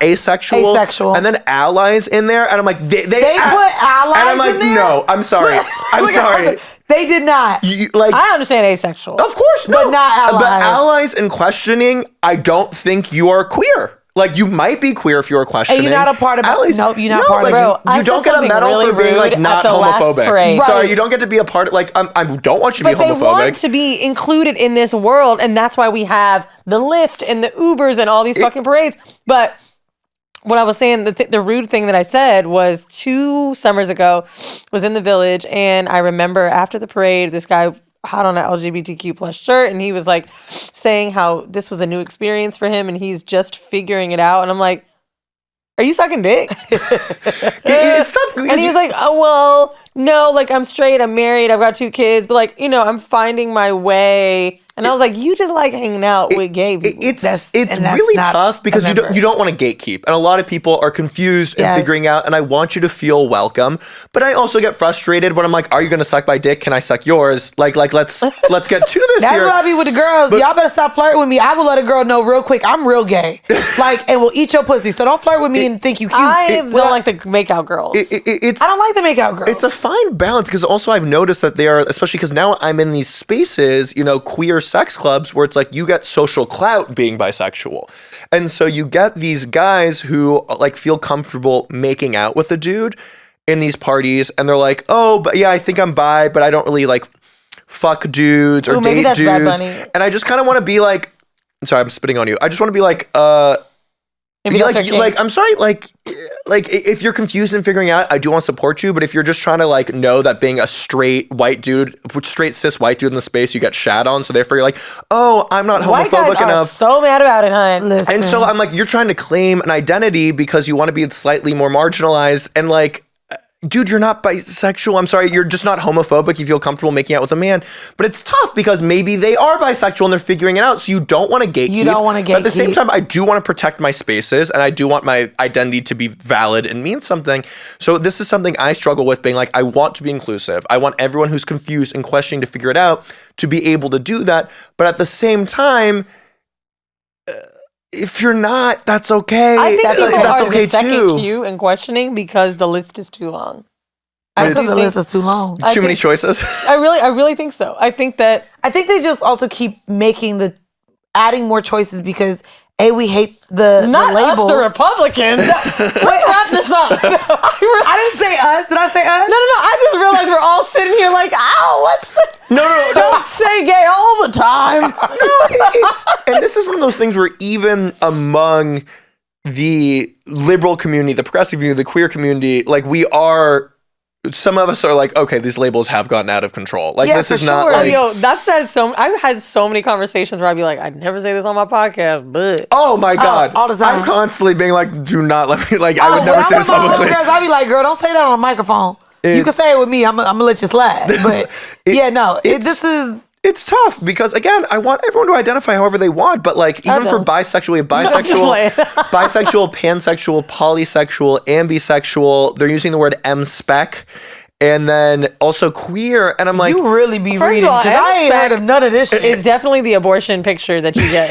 asexual. And then allies in there. And I'm like, they put allies and I'm like, in there? no, I'm sorry. I'm sorry. They did not. I understand asexual. Of course, no. But not allies. But allies in questioning, I don't think you are queer. Like, you might be queer if you're questioning. And you're not a part of allies. Nope, you're not part of it. Bro, you don't get a medal really for being like not homophobic. Right. Sorry, you don't get to be a part of like I don't want you to be homophobic. But they want to be included in this world, and that's why we have the Lyft and the Ubers and all these fucking parades. But what I was saying, the rude thing that I said was 2 summers ago, was in the Village, and I remember after the parade, this guy had on an LGBTQ plus shirt, and he was like saying how this was a new experience for him, and he's just figuring it out. And I'm like, are you sucking dick? It's tough. And he was like, oh, well, no, like I'm straight, I'm married, I've got 2 kids, but like, I'm finding my way. And I was like, you just like hanging out with gay people. It's really tough because you don't want to gatekeep. And a lot of people are confused and figuring out, and I want you to feel welcome. But I also get frustrated when I'm like, are you going to suck my dick? Can I suck yours? Like let's get to this That's here. what I be with the girls. But y'all better stop flirting with me. I will let a girl know real quick, I'm real gay. And will eat your pussy. So don't flirt with me and think you cute. I don't like the make-out girls. I don't like the make-out girls. It's a fine balance because also I've noticed that they are, especially because now I'm in these spaces, queer sex clubs where it's like you get social clout being bisexual. And so you get these guys who like feel comfortable making out with a dude in these parties, and they're like, oh, but yeah, I think I'm bi, but I don't really like fuck dudes or date dudes. And I just kind of want to be like, sorry, I'm spitting on you. I just want to be like, I'm sorry, like if you're confused and figuring out, I do want to support you, but if you're just trying to like know that being a straight cis white dude in the space, you get shat on, so therefore you're like, oh, I'm not white homophobic guys enough. Are so mad about it, hun. Listen. And so I'm like, you're trying to claim an identity because you want to be slightly more marginalized, and like, dude, you're not bisexual. I'm sorry, you're just not homophobic. You feel comfortable making out with a man. But it's tough because maybe they are bisexual and they're figuring it out. So you don't want to gatekeep. But at the same time, I do want to protect my spaces and I do want my identity to be valid and mean something. So this is something I struggle with, being like, I want to be inclusive. I want everyone who's confused and questioning to figure it out to be able to do that. But at the same time, if you're not, that's okay. I think people that's are okay the second too. queue and questioning because the list is too long. I think the list is too long. Too many choices. I really think so. I think they just also keep adding more choices because we hate the labels. Us, the Republicans. Let's wrap this up. I didn't say us. Did I say us? No. I just realized we're all sitting here like, ow, No. Don't say gay all the time. And this is one of those things where even among the liberal community, the progressive community, the queer community, like some of us are like, okay, these labels have gotten out of control. Like, this is not like... I've had so many conversations where I'd be like, I'd never say this on my podcast, but... Oh my God. all the time. I'm constantly being like, do not let me, like, I would never say this publicly. Girls, I'd be like, girl, don't say that on a microphone. You can say it with me. I'm going to let you slide. But It's tough because, again, I want everyone to identify however they want, but like, even for bisexual, we have bisexual, pansexual, polysexual, ambisexual. They're using the word M-spec. And then also queer, and I'm like... You really be reading, because I ain't heard of none of this shit. It's definitely the abortion picture that you get.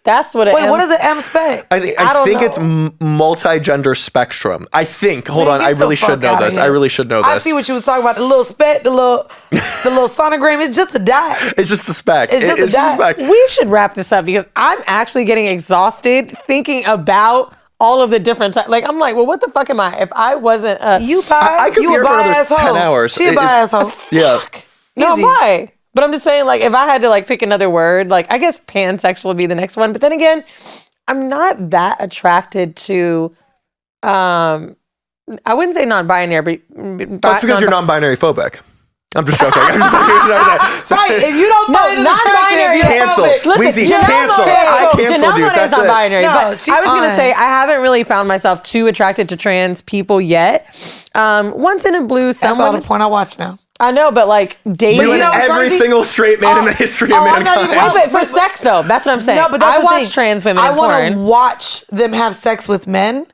That's what it is. Wait, what is an M-spec? I think it's multi-gender spectrum. I think. Hold on. I really should know this. I see what you was talking about. The little spec, the little sonogram. It's just a dot. It's just a spec. It's just a dot. We should wrap this up because I'm actually getting exhausted thinking about all of the different types. Like, I'm like, well, what the fuck am I? If I wasn't a... I could be here for another 10 hours. She a bi-asshole. Yeah. No, I'm bi. But I'm just saying, like, if I had to, like, pick another word, like, I guess pansexual would be the next one. But then again, I'm not that attracted to I wouldn't say non-binary, but That's because you're non-binary phobic. I'm just joking. Right. If you don't find it non-binary, attractive, you're cancel. phobic. Weezy, Janelle cancel. Monáe- I canceled Janelle you. Monáe is That's not it. binary, No, but she's I was going to fine. say I haven't really found myself too attracted to trans people yet. Once in a blue, That's all someone the porn I watch now. I know, but like dating. You and know what's every crazy? single straight man in the history of I'm not mankind. even- Wait, but for sex though, that's what I'm saying. No, but that's I the watch thing. trans women I in want porn. to watch them have sex with men.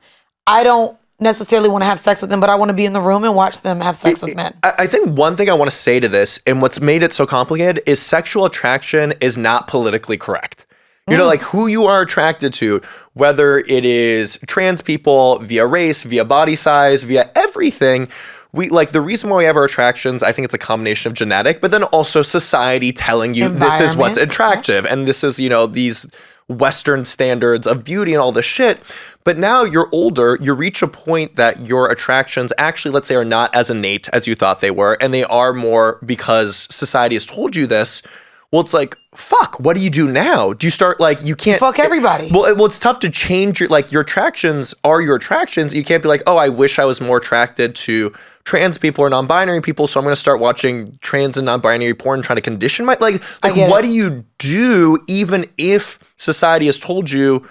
I don't necessarily want to have sex with them, but I want to be in the room and watch them have sex with men. I think one thing I want to say to this, and what's made it so complicated, is sexual attraction is not politically correct. You know, like who you are attracted to, whether it is trans people, via race, via body size, via everything. We like the reason why we have our attractions, I think it's a combination of genetic, but then also society telling you this is what's Environment. attractive. And this is, you know, these Western standards of beauty and all this shit. But now you're older, you reach a point that your attractions actually, let's say, are not as innate as you thought they were. And they are more because society has told you this. Well, it's like, fuck, what do you do now? Do you start like, you can't fuck everybody. Well, it's tough to change your attractions are your attractions. You can't be like, oh, I wish I was more attracted to trans people or non-binary people, so I'm going to start watching trans and non-binary porn and try to condition my, like what do you do even if society has told you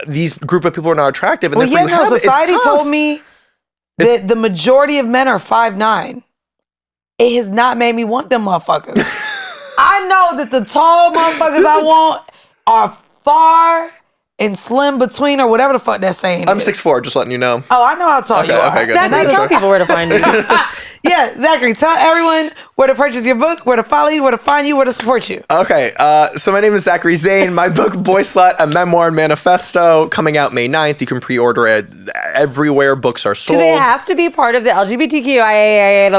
these group of people are not attractive? And Well, yeah, no, society tough. told me that the majority of men are 5'9". It has not made me want them motherfuckers. I know that the tall motherfuckers I want are far and slim between, or whatever the fuck that saying I'm is. 6'4", just letting you know. Oh, I know how tall you are. Okay, good. Zachary, tell people where to find you. Yeah, Zachary, tell everyone where to purchase your book, where to follow you, where to find you, where to support you. Okay, so my name is Zachary Zane. My book, Boy Slut, a Memoir Manifesto, coming out May 9th. You can pre-order it everywhere books are sold. Do they have to be part of the LGBTQIA+?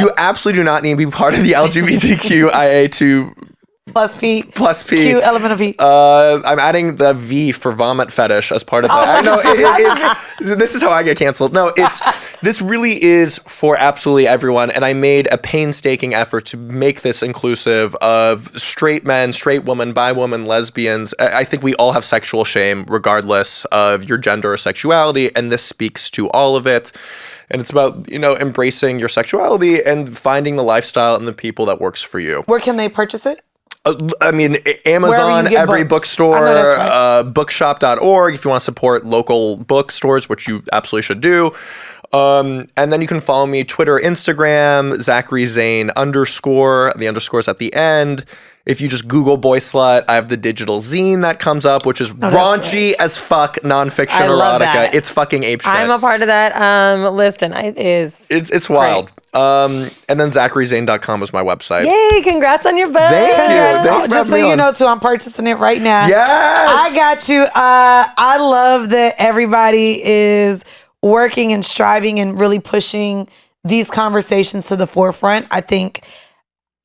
You absolutely do not need to be part of the LGBTQIA2 Plus P. Q, element of P. I'm adding the V for vomit fetish as part of that. I know this is how I get canceled. No, this really is for absolutely everyone, and I made a painstaking effort to make this inclusive of straight men, straight women, bi women, lesbians. I think we all have sexual shame regardless of your gender or sexuality, and this speaks to all of it. And it's about, you know, embracing your sexuality and finding the lifestyle and the people that works for you. Where can they purchase it? I mean, Amazon, get every books. bookstore, I know that's right. bookshop.org if you want to support local bookstores, which you absolutely should do. And then you can follow me Twitter, Instagram, Zachary Zane _ the underscore's at the end. If you just Google Boy Slut, I have the digital zine that comes up, which is raunchy as fuck nonfiction I love erotica. that. It's fucking apeshit. I'm a part of that list, and It's wild. And then ZacharyZane.com is my website. Yay, congrats on your book. Thank you. Thanks for Just having so me you on. know, too, I'm purchasing it right now. Yes. I got you. I love that everybody is working and striving and really pushing these conversations to the forefront. I think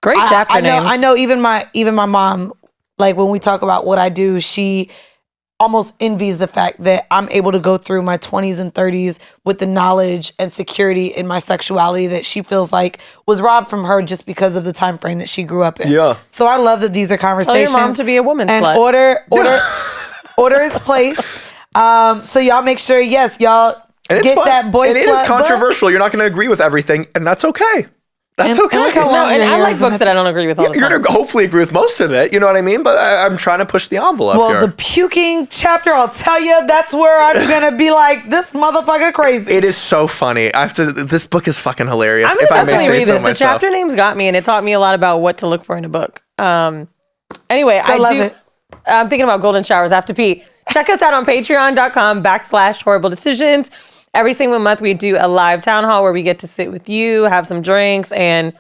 Great chapter names. I know even my mom, like when we talk about what I do, she almost envies the fact that I'm able to go through my 20s and 30s with the knowledge and security in my sexuality that she feels like was robbed from her just because of the time frame that she grew up in. Yeah. So I love that these are Tell conversations. your mom to be a woman And slut. order is placed. So y'all make sure, yes, y'all And it's get fun. that Boy And it Slut is controversial. You're not going to agree with everything, and that's okay. That's And- okay. and look how No, long and your I hair like is books in that I don't agree with all the You're time. going to hopefully agree with most of it. You know what I mean? But I'm trying to push the envelope Well, here. the puking chapter, I'll tell you, that's where I'm gonna be like, this motherfucker crazy. It is so funny. This book is fucking hilarious. I'm if I gonna may definitely say read so this. The myself. chapter names got me, and it taught me a lot about what to look for in a book. Anyway, I love it. I'm thinking about golden showers. I have to pee. Check us out on patreon.com/horrible decisions. Every single month we do a live town hall where we get to sit with you, have some drinks, and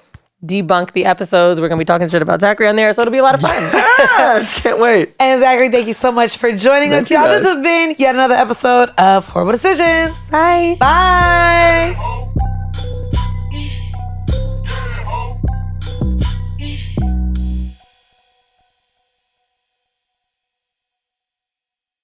debunk the episodes. We're going to be talking shit about Zachary on there, so it'll be a lot of fun. Yes, can't wait. And Zachary, thank you so much for joining us, you, y'all. This guys. has been yet another episode of Horrible Decisions. Bye. Bye.